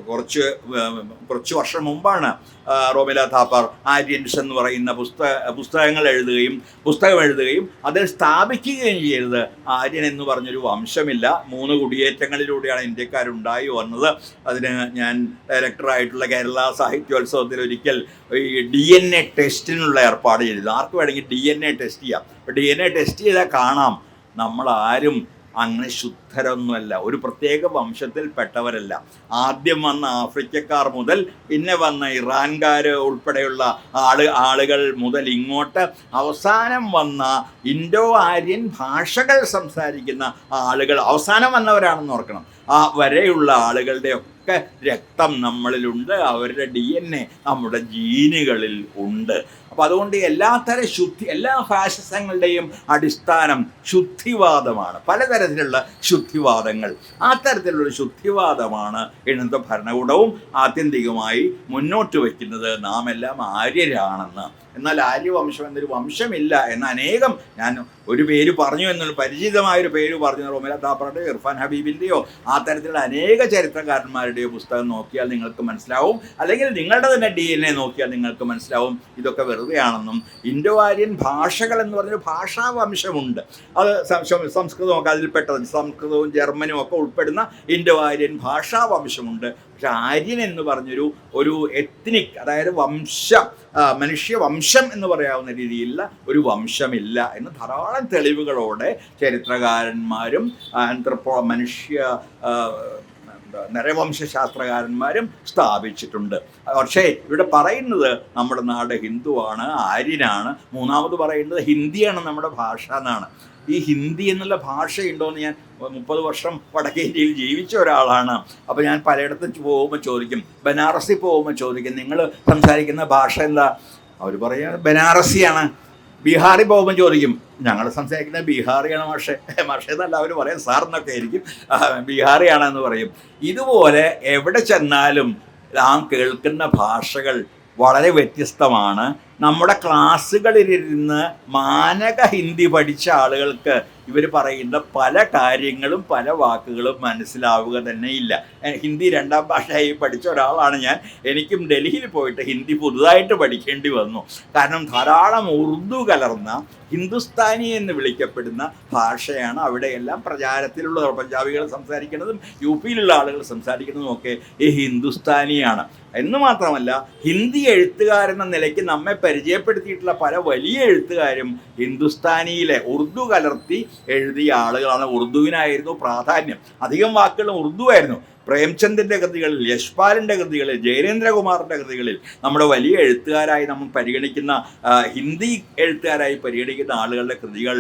കുറച്ച് വർഷം മുമ്പാണ് റോമില താപ്പർ ആര്യൻസ് എന്ന് പറയുന്ന പുസ്തകം എഴുതുകയും അതിൽ സ്ഥാപിക്കുകയും ചെയ്തത് ആര്യൻ എന്ന് പറഞ്ഞൊരു വംശമില്ല, 3 കുടിയേറ്റങ്ങളിലൂടെയാണ് ഇന്ത്യക്കാരുണ്ടായി വന്നത്. അതിന് ഞാൻ ഡയറക്ടറായിട്ടുള്ള കേരള സാഹിത്യോത്സവത്തിൽ ഒരിക്കൽ ഈ DNA ടെസ്റ്റിനുള്ള ഏർപ്പാട് ചെയ്തിരുന്നു. ആർക്ക് വേണമെങ്കിൽ DNA ടെസ്റ്റ് ചെയ്യാം. അപ്പോൾ DNA ടെസ്റ്റ് ചെയ്താൽ കാണാം നമ്മളാരും അങ്ങനെ ശുദ്ധരൊന്നുമല്ല, ഒരു പ്രത്യേക വംശത്തിൽപ്പെട്ടവരല്ല. ആദ്യം വന്ന ആഫ്രിക്കക്കാർ മുതൽ പിന്നെ വന്ന ഇറാൻകാർ ഉൾപ്പെടെയുള്ള ആളുകൾ മുതൽ ഇങ്ങോട്ട് അവസാനം വന്ന ഇൻഡോ ആര്യൻ ഭാഷകൾ സംസാരിക്കുന്ന ആളുകൾ അവസാനം വന്നവരാണെന്ന് ഓർക്കണം. ആ വരെയുള്ള ആളുകളുടെ ഒക്കെ രക്തം നമ്മളിലുണ്ട്, അവരുടെ DNA നമ്മുടെ ജീനുകളിൽ ഉണ്ട്. അപ്പോൾ അതുകൊണ്ട് എല്ലാ ഫാഷിസങ്ങളുടെയും അടിസ്ഥാനം ശുദ്ധിവാദമാണ്. പലതരത്തിലുള്ള ശുദ്ധിവാദങ്ങൾ, ആ തരത്തിലുള്ള ശുദ്ധിവാദമാണ് ഇന്നത്തെ ഭരണകൂടവും ആത്യന്തികമായി മുന്നോട്ട് വയ്ക്കുന്നത്. നാം എല്ലാം ആര്യരാണെന്ന്. എന്നാൽ ആര്യവംശം എന്നൊരു വംശമില്ല എന്ന് അനേകം, ഞാൻ ഒരു പേര് പറഞ്ഞു എന്നുള്ള പരിചിതമായൊരു പേര് പറഞ്ഞു, റോമില താപ്പറുടെയോ ഇർഫാൻ ഹബീബിൻ്റെയോ ആ തരത്തിലുള്ള അനേക ചരിത്രകാരന്മാരുടെയോ പുസ്തകം നോക്കിയാൽ നിങ്ങൾക്ക് മനസ്സിലാവും, അല്ലെങ്കിൽ നിങ്ങളുടെ തന്നെ DNA നോക്കിയാൽ നിങ്ങൾക്ക് മനസ്സിലാവും ഇതൊക്കെ വെറുതെയാണെന്നും. ഇൻഡോ ആര്യൻ ഭാഷകൾ എന്ന് പറഞ്ഞൊരു ഭാഷാവംശമുണ്ട്. അത് സംസ്കൃതമൊക്കെ അതിൽപ്പെട്ടത്, സംസ്കൃതവും ജർമ്മനും ഒക്കെ ഉൾപ്പെടുന്ന ഇൻഡോ ആര്യൻ ഭാഷാവംശമുണ്ട്. പക്ഷെ ആര്യൻ എന്ന് പറഞ്ഞൊരു എത്നിക്, അതായത് മനുഷ്യവംശം എന്ന് പറയാവുന്ന രീതിയിലുള്ള ഒരു വംശമില്ല എന്ന് ധാരാളം തെളിവുകളോടെ ചരിത്രകാരന്മാരും നരവംശാസ്ത്രകാരന്മാരും സ്ഥാപിച്ചിട്ടുണ്ട്. പക്ഷേ ഇവിടെ പറയുന്നത് നമ്മുടെ നാട് ഹിന്ദുവാണ്, ആര്യനാണ്. മൂന്നാമത് പറയുന്നത് ഹിന്ദിയാണ് നമ്മുടെ ഭാഷ എന്നാണ്. ഈ ഹിന്ദി എന്നുള്ള ഭാഷയുണ്ടോയെന്ന്, ഞാൻ 30 വർഷം വടക്കേ ഇന്ത്യയിൽ ജീവിച്ച ഒരാളാണ്. അപ്പോൾ ഞാൻ പലയിടത്തും പോകുമ്പോൾ ചോദിക്കും, ബനാറസിൽ പോകുമ്പോൾ ചോദിക്കും, നിങ്ങൾ സംസാരിക്കുന്ന ഭാഷ എന്താ? അവർ പറയുക ബനാറസിയാണ്. ബീഹാറിൽ പോകുമ്പോൾ ചോദിക്കും, ഞങ്ങൾ സംസാരിക്കുന്നത് ബീഹാറിയാണ് മാഷേ എന്നല്ല അവർ പറയും, സാർ എന്നൊക്കെ ആയിരിക്കും, ബീഹാറിയാണെന്ന് പറയും. ഇതുപോലെ എവിടെ ചെന്നാലും നാം കേൾക്കുന്ന ഭാഷകൾ വളരെ വ്യത്യസ്തമാണ്. നമ്മുടെ ക്ലാസ്സുകളിലിരുന്ന് മാനക ഹിന്ദി പഠിച്ച ആളുകൾക്ക് ഇവർ പറയുന്ന പല കാര്യങ്ങളും പല വാക്കുകളും മനസ്സിലാവുക തന്നെ ഇല്ല. ഹിന്ദി 2ാം ഭാഷയായി പഠിച്ച ഒരാളാണ് ഞാൻ. എനിക്കും ഡൽഹിയിൽ പോയിട്ട് ഹിന്ദി പുതുതായിട്ട് പഠിക്കേണ്ടി വന്നു. കാരണം ധാരാളം ഉറുദു കലർന്ന ഹിന്ദുസ്ഥാനി എന്ന് വിളിക്കപ്പെടുന്ന ഭാഷയാണ് അവിടെയെല്ലാം പ്രചാരത്തിലുള്ളത്. പഞ്ചാബികൾ സംസാരിക്കുന്നതും UP-യിലുള്ള ആളുകൾ സംസാരിക്കുന്നതും ഒക്കെ ഈ ഹിന്ദുസ്ഥാനിയാണ്. എന്ന് മാത്രമല്ല, ഹിന്ദി എഴുത്തുകാരെന്ന നിലയ്ക്ക് നമ്മെ പരിചയപ്പെടുത്തിയിട്ടുള്ള പല വലിയ എഴുത്തുകാരും ഹിന്ദുസ്ഥാനിയിലെ ഉറുദു കലർത്തി എഴുതിയ ആളുകളാണ്. ഉറുദുവിനായിരുന്നു പ്രാധാന്യം, അധികം വാക്കുകളും ഉറുദു ആയിരുന്നു. പ്രേംചന്ദിൻ്റെ കൃതികളിൽ, യശ്പാലിൻ്റെ കൃതികളിൽ, ജയരേന്ദ്രകുമാറിൻ്റെ കൃതികളിൽ നമ്മുടെ വലിയ എഴുത്തുകാരായി നമ്മൾ പരിഗണിക്കുന്ന, ഹിന്ദി എഴുത്തുകാരായി പരിഗണിക്കുന്ന ആളുകളുടെ കൃതികൾ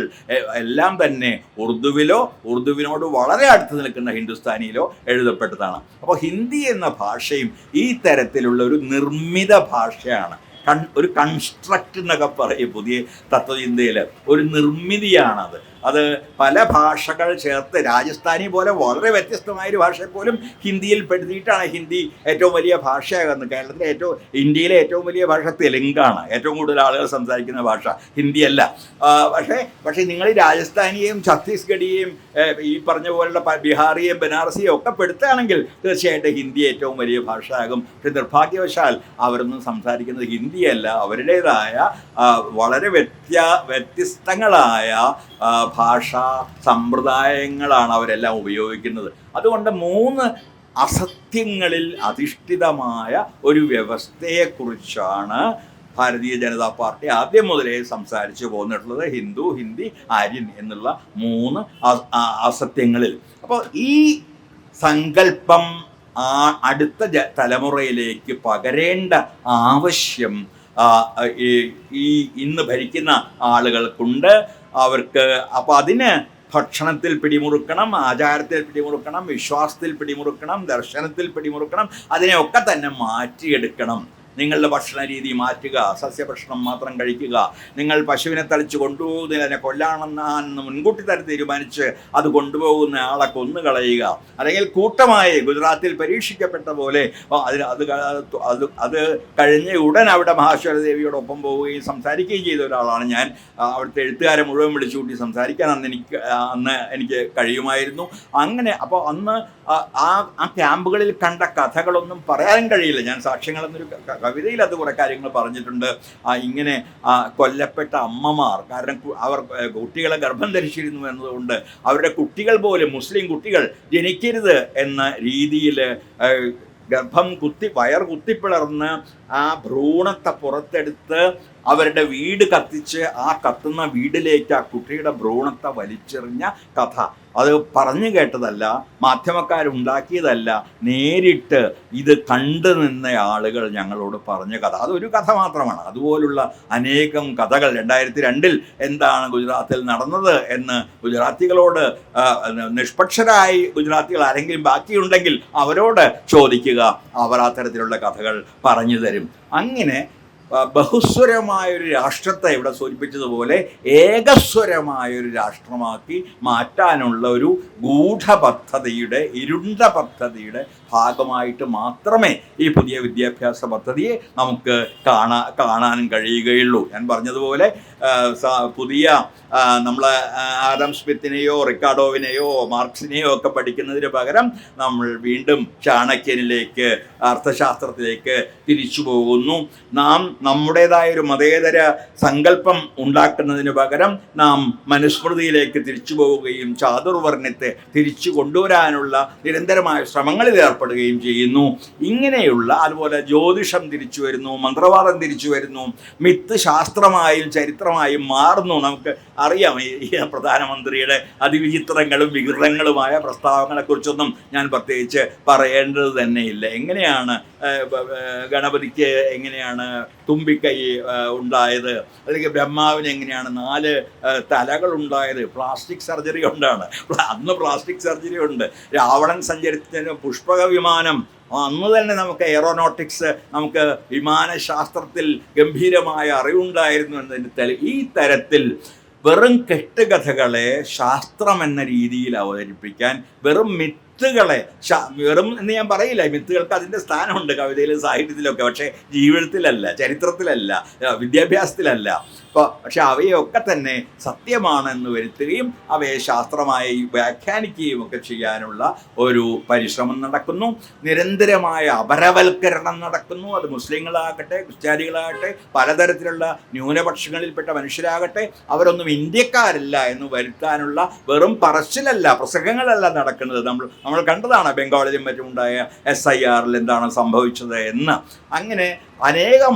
എല്ലാം തന്നെ ഉറുദുവിനോട് വളരെ അടുത്ത് നിൽക്കുന്ന ഹിന്ദുസ്ഥാനിയിലോ എഴുതപ്പെട്ടതാണ്. അപ്പോൾ ഹിന്ദി എന്ന ഭാഷയും ഈ തരത്തിലുള്ള ഒരു നിർമ്മിത ഭാഷയാണ്. ഒരു കൺസ്ട്രക്റ്റ് എന്നൊക്കെ പറയും പുതിയ തത്വചിന്തയിൽ, ഒരു നിർമ്മിതിയാണത്. അത് പല ഭാഷകൾ ചേർത്ത്, രാജസ്ഥാനി പോലെ വളരെ വ്യത്യസ്തമായൊരു ഭാഷയെ പോലും ഹിന്ദിയിൽ പെടുത്തിയിട്ടാണ് ഹിന്ദി ഏറ്റവും വലിയ ഭാഷയാകുന്നത്. കേരളത്തിലെ ഇന്ത്യയിലെ ഏറ്റവും വലിയ ഭാഷ തെലുങ്കാണ്. ഏറ്റവും കൂടുതൽ ആളുകൾ സംസാരിക്കുന്ന ഭാഷ ഹിന്ദിയല്ല. പക്ഷേ നിങ്ങൾ രാജസ്ഥാനിയെയും ഛത്തീസ്ഗഡിയെയും ഈ പറഞ്ഞ പോലുള്ള ബീഹാറിയെയും ബനാറസിയെയും ഒക്കെ പെടുത്തുകയാണെങ്കിൽ തീർച്ചയായിട്ടും ഹിന്ദി ഏറ്റവും വലിയ ഭാഷയാകും. പക്ഷെ നിർഭാഗ്യവശാൽ അവരൊന്നും സംസാരിക്കുന്നത് ഹിന്ദിയല്ല, അവരുടേതായ വളരെ വ്യത്യസ്തങ്ങളായ ഭാഷാ സമ്പ്രദായങ്ങളാണ് അവരെല്ലാം ഉപയോഗിക്കുന്നത്. അതുകൊണ്ട് 3 അസത്യങ്ങളിൽ അധിഷ്ഠിതമായ ഒരു വ്യവസ്ഥയെക്കുറിച്ചാണ് ഭാരതീയ ജനതാ പാർട്ടി ആദ്യം മുതലേ സംസാരിച്ചു പോന്നിട്ടുള്ളത്. ഹിന്ദു, ഹിന്ദി, ആര്യൻ എന്നുള്ള 3 അസത്യങ്ങളിൽ. അപ്പോൾ ഈ സങ്കല്പം അടുത്ത തലമുറയിലേക്ക് പകരേണ്ട ആവശ്യം ഇന്ന് ഭരിക്കുന്ന ആളുകൾക്കുണ്ട്. അപ്പോൾ അതിന് ഭക്ഷണത്തിൽ പിടിമുറുക്കണം, ആചാരത്തിൽ പിടിമുറുക്കണം, വിശ്വാസത്തിൽ പിടിമുറുക്കണം, ദർശനത്തിൽ പിടിമുറുക്കണം. അതിനെയൊക്കെ തന്നെ മാറ്റിയെടുക്കണം. നിങ്ങളുടെ ഭക്ഷണ രീതി മാറ്റുക, സസ്യഭക്ഷണം മാത്രം കഴിക്കുക. നിങ്ങൾ പശുവിനെ തളിച്ച് കൊണ്ടുപോകുന്നതിന് അതിനെ കൊല്ലാണെന്ന് മുൻകൂട്ടി തന്നെ തീരുമാനിച്ച് അത് കൊണ്ടുപോകുന്ന ആളെ കൊന്നുകളയുക. അല്ലെങ്കിൽ കൂട്ടമായി ഗുജറാത്തിൽ പരീക്ഷിക്കപ്പെട്ട പോലെ അത് കഴിഞ്ഞ ഉടൻ അവിടെ മഹാശ്വരദേവിയോടൊപ്പം പോവുകയും സംസാരിക്കുകയും ചെയ്ത ഒരാളാണ് ഞാൻ. അവിടുത്തെ എഴുത്തുകാരെ മുഴുവൻ വിളിച്ചു കൂട്ടി സംസാരിക്കാൻ അന്ന് എനിക്ക് കഴിയുമായിരുന്നു. അങ്ങനെ അപ്പോൾ അന്ന് ആ ക്യാമ്പുകളിൽ കണ്ട കഥകളൊന്നും പറയാൻ കഴിയില്ല. ഞാൻ സാക്ഷ്യങ്ങളെന്നൊരു കവിതയിൽ അത് കുറേ കാര്യങ്ങൾ പറഞ്ഞിട്ടുണ്ട്. ഇങ്ങനെ കൊല്ലപ്പെട്ട അമ്മമാർ, കാരണം അവർ കുട്ടികളെ ഗർഭം ധരിച്ചിരുന്നു എന്നതുകൊണ്ട് അവരുടെ കുട്ടികൾ പോലും, മുസ്ലിം കുട്ടികൾ ജനിക്കരുത് എന്ന രീതിയിൽ വയർ കുത്തിപ്പിളർന്ന് ആ ഭ്രൂണത്തെ പുറത്തെടുത്ത് അവരുടെ വീട് കത്തിച്ച് ആ കത്തുന്ന വീടിലേക്ക് ആ കുട്ടിയുടെ ഭ്രൂണത്തെ വലിച്ചെറിഞ്ഞ കഥ അത് പറഞ്ഞു കേട്ടതല്ല, മാധ്യമക്കാരുണ്ടാക്കിയതല്ല, നേരിട്ട് ഇത് കണ്ടു നിന്ന ആളുകൾ ഞങ്ങളോട് പറഞ്ഞ കഥ. അതൊരു കഥ മാത്രമാണ്. അതുപോലുള്ള അനേകം കഥകൾ 2002 എന്താണ് ഗുജറാത്തിൽ നടന്നത് എന്ന് ഗുജറാത്തികളോട്, നിഷ്പക്ഷരായി ഗുജറാത്തികൾ ആരെങ്കിലും ബാക്കിയുണ്ടെങ്കിൽ അവരോട് ചോദിക്കുക. അവർ അത്തരത്തിലുള്ള കഥകൾ പറഞ്ഞു തരും. അങ്ങനെ ബഹുസ്വരമായൊരു രാഷ്ട്രത്തെ ഇവിടെ സൂചിപ്പിച്ചതുപോലെ ഏകസ്വരമായൊരു രാഷ്ട്രമാക്കി മാറ്റാനുള്ള ഒരു ഗൂഢപദ്ധതിയുടെ, ഇരുണ്ട പദ്ധതിയുടെ ഭാഗമായിട്ട് മാത്രമേ ഈ പുതിയ വിദ്യാഭ്യാസ പദ്ധതിയെ നമുക്ക് കാണാനും കഴിയുകയുള്ളൂ. ഞാൻ പറഞ്ഞതുപോലെ പുതിയ നമ്മൾ ആഡം സ്മിത്തിനെയോ റിക്കാർഡോവിനെയോ മാർക്സിനെയോ ഒക്കെ പഠിക്കുന്നതിന് പകരം നമ്മൾ വീണ്ടും ചാണക്യനിലേക്ക്, അർത്ഥശാസ്ത്രത്തിലേക്ക് തിരിച്ചു പോകുന്നു. നാം നമ്മുടേതായൊരു മതേതര സങ്കല്പം ഉണ്ടാക്കുന്നതിന് പകരം നാം മനുസ്മൃതിയിലേക്ക് തിരിച്ചു പോവുകയും ചാതുർവർണ്ണത്തെ തിരിച്ചു കൊണ്ടുവരാനുള്ള നിരന്തരമായ ശ്രമങ്ങളിൽ ഏർപ്പെടുകയും ചെയ്യുന്നു. ഇങ്ങനെയുള്ള, അതുപോലെ ജ്യോതിഷം തിരിച്ചു വരുന്നു, മന്ത്രവാദം തിരിച്ചു വരുന്നു, മിത്ത് ശാസ്ത്രമായും ചരിത്രമായും മാറുന്നു. നമുക്ക് അറിയാം ഈ പ്രധാനമന്ത്രിയുടെ അതിവിചിത്രങ്ങളും വികൃതങ്ങളുമായ പ്രസ്താവങ്ങളെക്കുറിച്ചൊന്നും ഞാൻ പ്രത്യേകിച്ച് പറയേണ്ടത് തന്നെയില്ല. എങ്ങനെയാണ് ഗണപതിക്ക് എങ്ങനെയാണ് തുമ്പിക്കൈ ഉണ്ടായത്, അല്ലെങ്കിൽ ബ്രഹ്മാവിന് എങ്ങനെയാണ് 4 തലകൾ ഉണ്ടായത്? പ്ലാസ്റ്റിക് സർജറി കൊണ്ടാണ്. അന്ന് പ്ലാസ്റ്റിക് സർജറി ഉണ്ട്. രാവണൻ സഞ്ചരിച്ചതിന് പുഷ്പക വിമാനം, അന്ന് തന്നെ നമുക്ക് എയറോനോട്ടിക്സ്, നമുക്ക് വിമാനശാസ്ത്രത്തിൽ ഗംഭീരമായ അറിവുണ്ടായിരുന്നു എന്നതിന് ഈ തരത്തിൽ വെറും കെട്ടുകഥകളെ ശാസ്ത്രം എന്ന രീതിയിൽ അവതരിപ്പിക്കാൻ, വെറും മിത്തുകളെ വെറും എന്ന് ഞാൻ പറയില്ല, മിത്തുകൾക്ക് അതിൻ്റെ സ്ഥാനമുണ്ട് കവിതയിലും സാഹിത്യത്തിലൊക്കെ, പക്ഷേ ജീവിതത്തിലല്ല, ചരിത്രത്തിലല്ല, വിദ്യാഭ്യാസത്തിലല്ല. പക്ഷെ അവയൊക്കെ തന്നെ സത്യമാണെന്ന് വരുത്തുകയും അവയെ ശാസ്ത്രമായി വ്യാഖ്യാനിക്കുകയും ഒക്കെ ചെയ്യാനുള്ള ഒരു പരിശ്രമം നടക്കുന്നു. നിരന്തരമായ അപരവൽക്കരണം നടക്കുന്നു. അത് മുസ്ലിങ്ങളാകട്ടെ, ക്രിസ്ത്യാനികളാകട്ടെ, പലതരത്തിലുള്ള ന്യൂനപക്ഷങ്ങളിൽപ്പെട്ട മനുഷ്യരാകട്ടെ, അവരൊന്നും ഇന്ത്യക്കാരല്ല എന്ന് വരുത്താനുള്ള വെറും പറച്ചിലല്ല, പ്രസംഗങ്ങളല്ല നടക്കുന്നത്. നമ്മൾ കണ്ടതാണ് ബംഗാളിലും മറ്റുമുണ്ടായ SIRൽ എന്താണ് സംഭവിച്ചത് എന്ന്. അങ്ങനെ അനേകം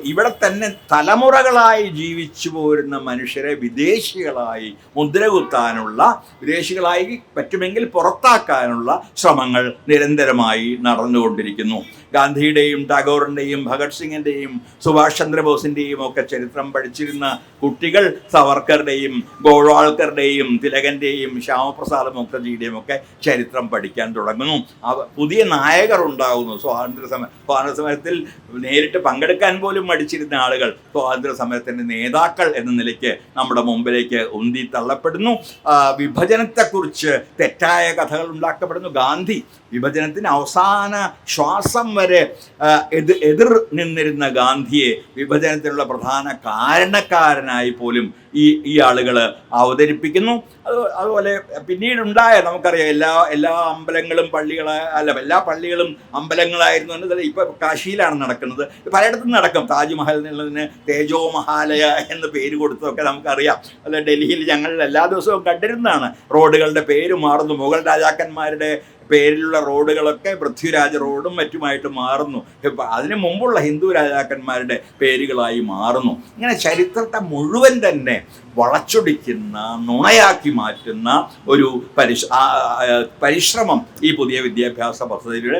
ഇവിടെ തന്നെ തലമുറകളായി ജീവിച്ചു പോരുന്ന മനുഷ്യരെ വിദേശികളായി മുദ്രകുത്താനുള്ള, വിദേശികളായി പറ്റുമെങ്കിൽ പുറത്താക്കാനുള്ള ശ്രമങ്ങൾ നിരന്തരമായി നടന്നുകൊണ്ടിരിക്കുന്നു. ഗാന്ധിയുടെയും ടാഗോറിൻ്റെയും ഭഗത് സിംഗിൻ്റെയും സുഭാഷ് ചന്ദ്രബോസിൻ്റെയും ഒക്കെ ചരിത്രം പഠിച്ചിരുന്ന കുട്ടികൾ സവർക്കറുടെയും ഗോൾവാൾക്കറുടെയും തിലകൻ്റെയും ശ്യാമപ്രസാദ് മുഖർജിയുടെയും ഒക്കെ ചരിത്രം പഠിക്കാൻ തുടങ്ങുന്നു. പുതിയ നായകർ ഉണ്ടാകുന്നു. സ്വാതന്ത്ര്യ സമരത്തിൽ നേരിട്ട് പങ്കെടുക്കാൻ പോലും മടിച്ചിരുന്ന ആളുകൾ സ്വാതന്ത്ര്യ സമരത്തിൻ്റെ നേതാക്കൾ എന്ന നിലയ്ക്ക് നമ്മുടെ മുമ്പിലേക്ക് ഉന്തി തള്ളപ്പെടുന്നു. വിഭജനത്തെക്കുറിച്ച് തെറ്റായ കഥകൾ ഉണ്ടാക്കപ്പെടുന്നു. ഗാന്ധി വിഭജനത്തിന് അവസാന ശ്വാസം വരെ എതിർ നിന്നിരുന്ന ഗാന്ധിയെ വിഭജനത്തിനുള്ള പ്രധാന കാരണക്കാരനായി പോലും ഈ ആളുകൾ അവതരിപ്പിക്കുന്നു. അതുപോലെ പിന്നീടുണ്ടായ, നമുക്കറിയാം, എല്ലാ അമ്പലങ്ങളും എല്ലാ പള്ളികളും അമ്പലങ്ങളായിരുന്നു എന്നത് ഇപ്പോൾ കാശിയിലാണ് നടക്കുന്നത്. പലയിടത്തും നടക്കും. താജ്മഹൽ എന്നുള്ളതിന് തേജോ മഹാലയ എന്ന് പേര് കൊടുത്തതൊക്കെ നമുക്കറിയാം. അല്ല, ഡൽഹിയിൽ ഞങ്ങൾ എല്ലാ ദിവസവും കണ്ടിരുന്നതാണ്. റോഡുകളുടെ പേര് മാറുന്നു. മുഗൾ രാജാക്കന്മാരുടെ പേരിലുള്ള റോഡുകളൊക്കെ പൃഥ്വിരാജ് റോഡും മറ്റുമായിട്ട് മാറുന്നു. അതിനു മുമ്പുള്ള ഹിന്ദു രാജാക്കന്മാരുടെ പേരുകളായി മാറുന്നു. ഇങ്ങനെ ചരിത്രത്തെ മുഴുവൻ തന്നെ വളച്ചൊടിക്കുന്ന, നുണയാക്കി മാറ്റുന്ന ഒരു പരിശ്രമം ഈ പുതിയ വിദ്യാഭ്യാസ പദ്ധതിയുടെ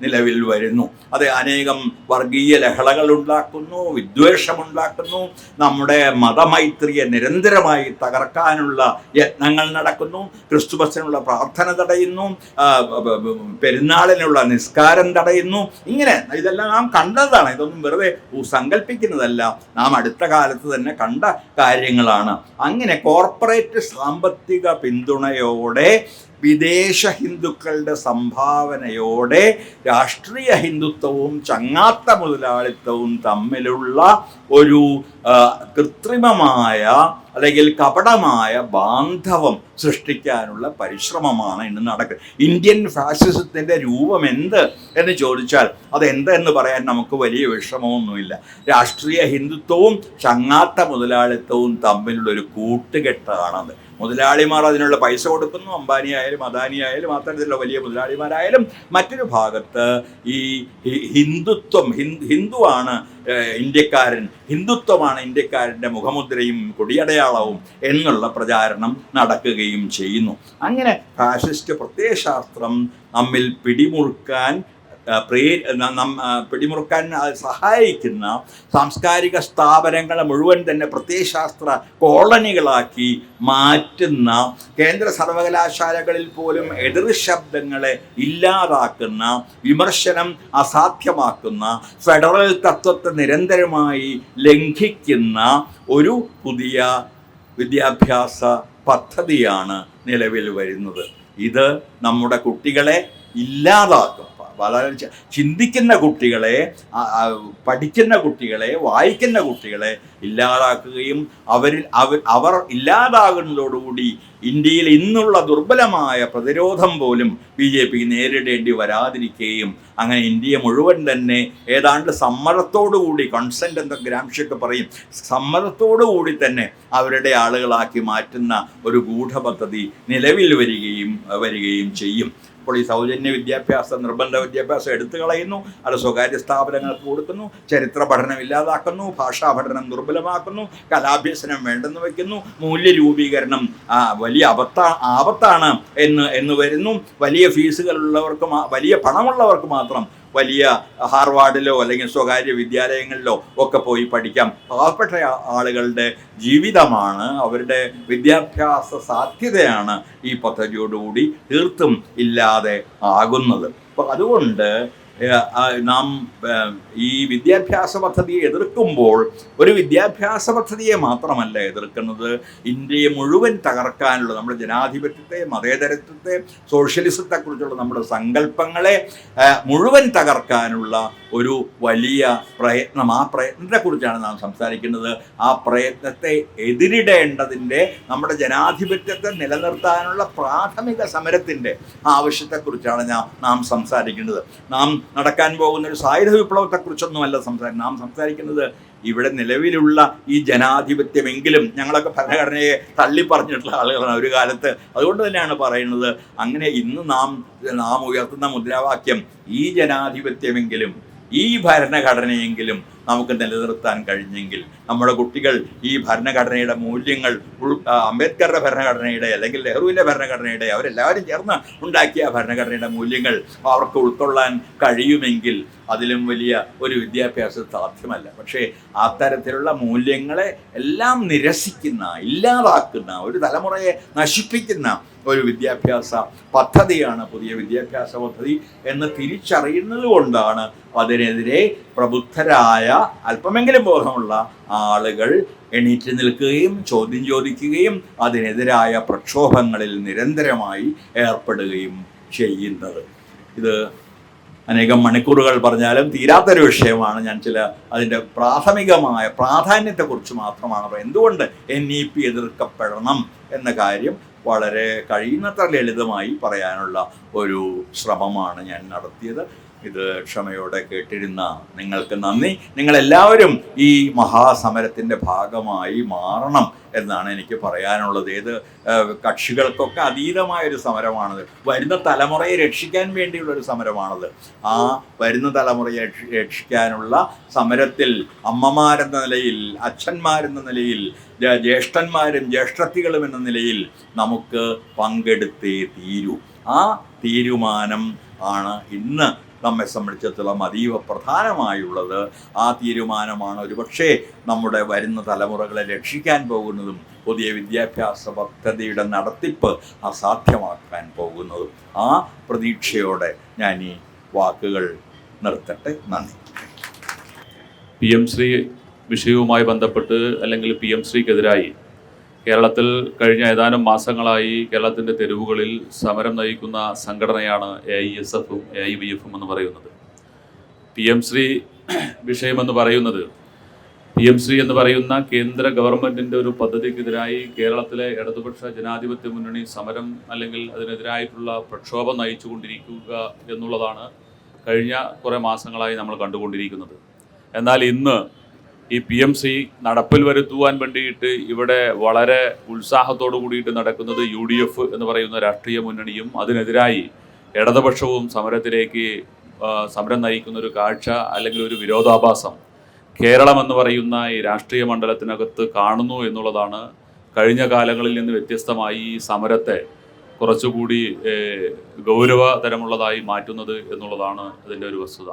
നിലവിൽ വരുന്നു. അത് അനേകം വർഗീയ ലഹളകൾ ഉണ്ടാക്കുന്നു, വിദ്വേഷമുണ്ടാക്കുന്നു, നമ്മുടെ മതമൈത്രിയെ നിരന്തരമായി തകർക്കാനുള്ള യത്നങ്ങൾ നടക്കുന്നു, ക്രിസ്തുമസിനുള്ള പ്രാർത്ഥന തടയുന്നു, പെരുന്നാളിനുള്ള നിസ്കാരം തടയുന്നു. ഇങ്ങനെ ഇതെല്ലാം നാം കണ്ടതാണ്. ഇതൊന്നും വെറുതെ സങ്കല്പിക്കുന്നതല്ല, നാം അടുത്ത കാലത്ത് തന്നെ കണ്ട കാര്യങ്ങളാണ്. അങ്ങനെ കോർപ്പറേറ്റ് സാമ്പത്തിക പിന്തുണയോടെ, വിദേശ ഹിന്ദുക്കളുടെ സംഭാവനയോടെ രാഷ്ട്രീയ ഹിന്ദുത്വവും ചങ്ങാത്ത മുതലാളിത്തവും തമ്മിലുള്ള ഒരു കൃത്രിമമായ അല്ലെങ്കിൽ കപടമായ ബാന്ധവം സൃഷ്ടിക്കാനുള്ള പരിശ്രമമാണ് ഇന്ന് നടക്കുന്നത്. ഇന്ത്യൻ ഫാസിസത്തിൻ്റെ രൂപം എന്ത് എന്ന് ചോദിച്ചാൽ അതെന്തെന്ന് പറയാൻ നമുക്ക് വലിയ വിഷമമൊന്നുമില്ല. രാഷ്ട്രീയ ഹിന്ദുത്വവും ചങ്ങാത്ത മുതലാളിത്തവും തമ്മിലുള്ളൊരു കൂട്ടുകെട്ടാണത്. മുതലാളിമാർ അതിനുള്ള പൈസ കൊടുക്കുന്നു. അംബാനി ആയാലും അദാനി ആയാലും അത്തരത്തിലുള്ള വലിയ മുതലാളിമാരായാലും. മറ്റൊരു ഭാഗത്ത് ഈ ഹിന്ദുത്വം, ഹിന്ദുവാണ് ഇന്ത്യക്കാരൻ, ഹിന്ദുത്വമാണ് ഇന്ത്യക്കാരൻ്റെ മുഖമുദ്രയും കൊടിയടയാളവും എന്നുള്ള പ്രചാരണം നടക്കുകയും ചെയ്യുന്നു. അങ്ങനെ ഫാഷിസ്റ്റ് പ്രത്യയശാസ്ത്രം നമ്മിൽ പിടിമുറുക്കാൻ സഹായിക്കുന്ന സാംസ്കാരിക സ്ഥാപനങ്ങളെ മുഴുവൻ തന്നെ പ്രത്യയശാസ്ത്ര കോളനികളാക്കി മാറ്റുന്ന, കേന്ദ്ര സർവകലാശാലകളിൽ പോലും എതിർ ശബ്ദങ്ങളെ ഇല്ലാതാക്കുന്ന, വിമർശനം അസാധ്യമാക്കുന്ന, ഫെഡറൽ തത്വത്തെ നിരന്തരമായി ലംഘിക്കുന്ന ഒരു പുതിയ വിദ്യാഭ്യാസ പദ്ധതിയാണ് നിലവിൽ വരുന്നത്. ഇത് നമ്മുടെ കുട്ടികളെ ഇല്ലാതാക്കും. വളരെ ചിന്തിക്കുന്ന കുട്ടികളെ, പഠിക്കുന്ന കുട്ടികളെ, വായിക്കുന്ന കുട്ടികളെ ഇല്ലാതാക്കുകയും അവർ ഇല്ലാതാകുന്നതോടുകൂടി ഇന്ത്യയിൽ ഇന്നുള്ള ദുർബലമായ പ്രതിരോധം പോലും BJP നേരിടേണ്ടി വരാതിരിക്കുകയും അങ്ങനെ ഇന്ത്യയെ മുഴുവൻ തന്നെ ഏതാണ്ട് സമ്മതത്തോടുകൂടി, കൺസെൻറ്റ് എന്ന ഗ്രാംഷിയൊക്കെ പറയും, സമ്മതത്തോടുകൂടി തന്നെ അവരുടെ ആളുകളാക്കി മാറ്റുന്ന ഒരു ഗൂഢപദ്ധതി നിലവിൽ വരികയും ചെയ്യും. അപ്പോൾ ഈ സൗജന്യ വിദ്യാഭ്യാസം, നിർബന്ധ വിദ്യാഭ്യാസം എടുത്തു കളയുന്നു, അത് സ്വകാര്യ സ്ഥാപനങ്ങൾക്ക് കൊടുക്കുന്നു, ചരിത്ര പഠനം ഇല്ലാതാക്കുന്നു, ഭാഷാ പഠനം ദുർബലമാക്കുന്നു, കലാഭ്യസനം വേണ്ടെന്ന് വയ്ക്കുന്നു, മൂല്യരൂപീകരണം വലിയ ആപത്താണ് എന്ന് വരുന്നു. വലിയ ഫീസുകളുള്ളവർക്ക്, വലിയ പണമുള്ളവർക്ക് മാത്രം വലിയ ഹാർവാർഡിലോ അല്ലെങ്കിൽ സ്വകാര്യ വിദ്യാലയങ്ങളിലോ ഒക്കെ പോയി പഠിക്കാം. പാവപ്പെട്ട ആളുകളുടെ ജീവിതമാണ്, അവരുടെ വിദ്യാഭ്യാസ സാധ്യതയാണ് ഈ പദ്ധതിയോടുകൂടി തീർത്തും ഇല്ലാതെ ആകുന്നത്. അപ്പോൾ അതുകൊണ്ട് നാം ഈ വിദ്യാഭ്യാസ പദ്ധതിയെ എതിർക്കുമ്പോൾ ഒരു വിദ്യാഭ്യാസ പദ്ധതിയെ മാത്രമല്ല എതിർക്കുന്നത്, ഇന്ത്യയെ മുഴുവൻ തകർക്കാനുള്ള നമ്മുടെ ജനാധിപത്യത്തെ, മതേതരത്വത്തെ, സോഷ്യലിസത്തെക്കുറിച്ചുള്ള നമ്മുടെ സങ്കല്പങ്ങളെ മുഴുവൻ തകർക്കാനുള്ള ഒരു വലിയ പ്രയത്നം. ആ പ്രയത്നത്തെക്കുറിച്ചാണ് നാം സംസാരിക്കുന്നത്. ആ പ്രയത്നത്തെ എതിരിടേണ്ടതിൻ്റെ, നമ്മുടെ ജനാധിപത്യത്തെ നിലനിർത്താനുള്ള പ്രാഥമിക സമരത്തിൻ്റെ ആവശ്യത്തെക്കുറിച്ചാണ് നാം സംസാരിക്കുന്നത്. നാം നടക്കാൻ പോകുന്ന ഒരു സായുധ വിപ്ലവത്തെക്കുറിച്ചൊന്നുമല്ല നാം സംസാരിക്കുന്നത്. ഇവിടെ നിലവിലുള്ള ഈ ജനാധിപത്യമെങ്കിലും, ഞങ്ങളൊക്കെ ഭരണഘടനയെ തള്ളി പറഞ്ഞിട്ടുള്ള ആളുകളാണ് ഒരു കാലത്ത്. അതുകൊണ്ട് തന്നെയാണ് പറയുന്നത്, അങ്ങനെ ഇന്ന് നാം ഉയർത്തുന്ന മുദ്രാവാക്യം ഈ ജനാധിപത്യമെങ്കിലും, ഈ ഭരണഘടനയെങ്കിലും നമുക്ക് നിലനിർത്താൻ കഴിഞ്ഞെങ്കിൽ, നമ്മുടെ കുട്ടികൾ ഈ ഭരണഘടനയുടെ മൂല്യങ്ങൾ, അംബേദ്കറുടെ ഭരണഘടനയുടെ അല്ലെങ്കിൽ നെഹ്റുവിൻ്റെ ഭരണഘടനയുടെ, അവരെല്ലാവരും ചേർന്ന് ഉണ്ടാക്കിയ ഭരണഘടനയുടെ മൂല്യങ്ങൾ അവർക്ക് ഉൾക്കൊള്ളാൻ കഴിയുമെങ്കിൽ അതിലും വലിയ ഒരു വിദ്യാഭ്യാസം സാധ്യമല്ല. പക്ഷേ അത്തരത്തിലുള്ള മൂല്യങ്ങളെ എല്ലാം നിരസിക്കുന്ന, ഇല്ലാതാക്കുന്ന, ഒരു തലമുറയെ നശിപ്പിക്കുന്ന ഒരു വിദ്യാഭ്യാസ പദ്ധതിയാണ് പുതിയ വിദ്യാഭ്യാസ പദ്ധതി എന്ന് തിരിച്ചറിയുന്നത് കൊണ്ടാണ് അതിനെതിരെ പ്രബുദ്ധരായ, അല്പമെങ്കിലും ബോധമുള്ള ആളുകൾ എണീറ്റ് നിൽക്കുകയും ചോദ്യം ചോദിക്കുകയും അതിനെതിരായ പ്രക്ഷോഭങ്ങളിൽ നിരന്തരമായി ഏർപ്പെടുകയും ചെയ്യുന്നത്. ഇത് അനേകം മണിക്കൂറുകൾ പറഞ്ഞാലും തീരാത്തൊരു വിഷയമാണ്. ഞാൻ അതിൻ്റെ പ്രാഥമികമായ പ്രാധാന്യത്തെക്കുറിച്ച് മാത്രമാണ് പറയുന്നത്. എന്തുകൊണ്ട് NEP എതിർക്കപ്പെടണം എന്ന കാര്യം വളരെ കഴിയുന്നത്ര ലളിതമായി പറയാനുള്ള ഒരു ശ്രമമാണ് ഞാൻ നടത്തിയത്. ഇത് ക്ഷമയോടെ കേട്ടിരുന്ന നിങ്ങൾക്ക് നന്ദി. നിങ്ങളെല്ലാവരും ഈ മഹാസമരത്തിൻ്റെ ഭാഗമായി മാറണം എന്നാണ് എനിക്ക് പറയാനുള്ളത്. ഏത് കക്ഷികൾക്കൊക്കെ അതീതമായൊരു സമരമാണത്. വരുന്ന തലമുറയെ രക്ഷിക്കാൻ വേണ്ടിയുള്ളൊരു സമരമാണത്. ആ വരുന്ന തലമുറയെ രക്ഷിക്കാനുള്ള സമരത്തിൽ അമ്മമാരെന്ന നിലയിൽ, അച്ഛന്മാരെന്ന നിലയിൽ, ജ്യേഷ്ഠന്മാരും ജ്യേഷ്ഠത്തികളും എന്ന നിലയിൽ നമുക്ക് പങ്കെടുത്തേ തീരൂ. ആ തീരുമാനം ആണ് ഇന്ന് നമ്മെ സംബന്ധിച്ചിടത്തോളം അതീവ പ്രധാനമായുള്ളത്. ആ തീരുമാനമാണ് ഒരുപക്ഷെ നമ്മുടെ വരുന്ന തലമുറകളെ രക്ഷിക്കാൻ പോകുന്നതും പുതിയ വിദ്യാഭ്യാസ പദ്ധതിയുടെ നടത്തിപ്പ് അസാധ്യമാക്കാൻ പോകുന്നതും. ആ പ്രതീക്ഷയോടെ ഞാൻ ഈ വാക്കുകൾ നിർത്തട്ടെ. നന്ദി. PM ശ്രീ വിഷയവുമായി ബന്ധപ്പെട്ട് അല്ലെങ്കിൽ PM ശ്രീക്കെതിരായി കേരളത്തിൽ കഴിഞ്ഞ ഏതാനും മാസങ്ങളായി കേരളത്തിൻ്റെ തെരുവുകളിൽ സമരം നയിക്കുന്ന സംഘടനയാണ് AISFും AIVFും എന്ന് പറയുന്നത്. PM ശ്രീ വിഷയമെന്ന് പറയുന്നത്, PM ശ്രീ എന്ന് പറയുന്ന കേന്ദ്ര ഗവൺമെൻറ്റിൻ്റെ ഒരു പദ്ധതിക്കെതിരായി കേരളത്തിലെ ഇടതുപക്ഷ ജനാധിപത്യ മുന്നണി സമരം അല്ലെങ്കിൽ അതിനെതിരായിട്ടുള്ള പ്രക്ഷോഭം നയിച്ചുകൊണ്ടിരിക്കുക എന്നുള്ളതാണ് കഴിഞ്ഞ കുറേ മാസങ്ങളായി നമ്മൾ കണ്ടുകൊണ്ടിരിക്കുന്നത്. എന്നാൽ ഇന്ന് ഈ PMC നടപ്പിൽ വരുത്തുവാൻ വേണ്ടിയിട്ട് ഇവിടെ വളരെ ഉത്സാഹത്തോടു കൂടിയിട്ട് നടക്കുന്നത് UDF എന്ന് പറയുന്ന രാഷ്ട്രീയ മുന്നണിയും അതിനെതിരായി ഇടതുപക്ഷവും സമരത്തിലേക്ക് സമരം നയിക്കുന്ന ഒരു കാഴ്ച അല്ലെങ്കിൽ ഒരു വിരോധാഭാസം കേരളം എന്ന് പറയുന്ന ഈ രാഷ്ട്രീയ മണ്ഡലത്തിനകത്ത് കാണുന്നു എന്നുള്ളതാണ് കഴിഞ്ഞ കാലങ്ങളിൽ നിന്ന് വ്യത്യസ്തമായി ഈ സമരത്തെ കുറച്ചുകൂടി ഗൗരവതരമുള്ളതായി മാറ്റുന്നത് എന്നുള്ളതാണ് അതിൻ്റെ ഒരു വസ്തുത.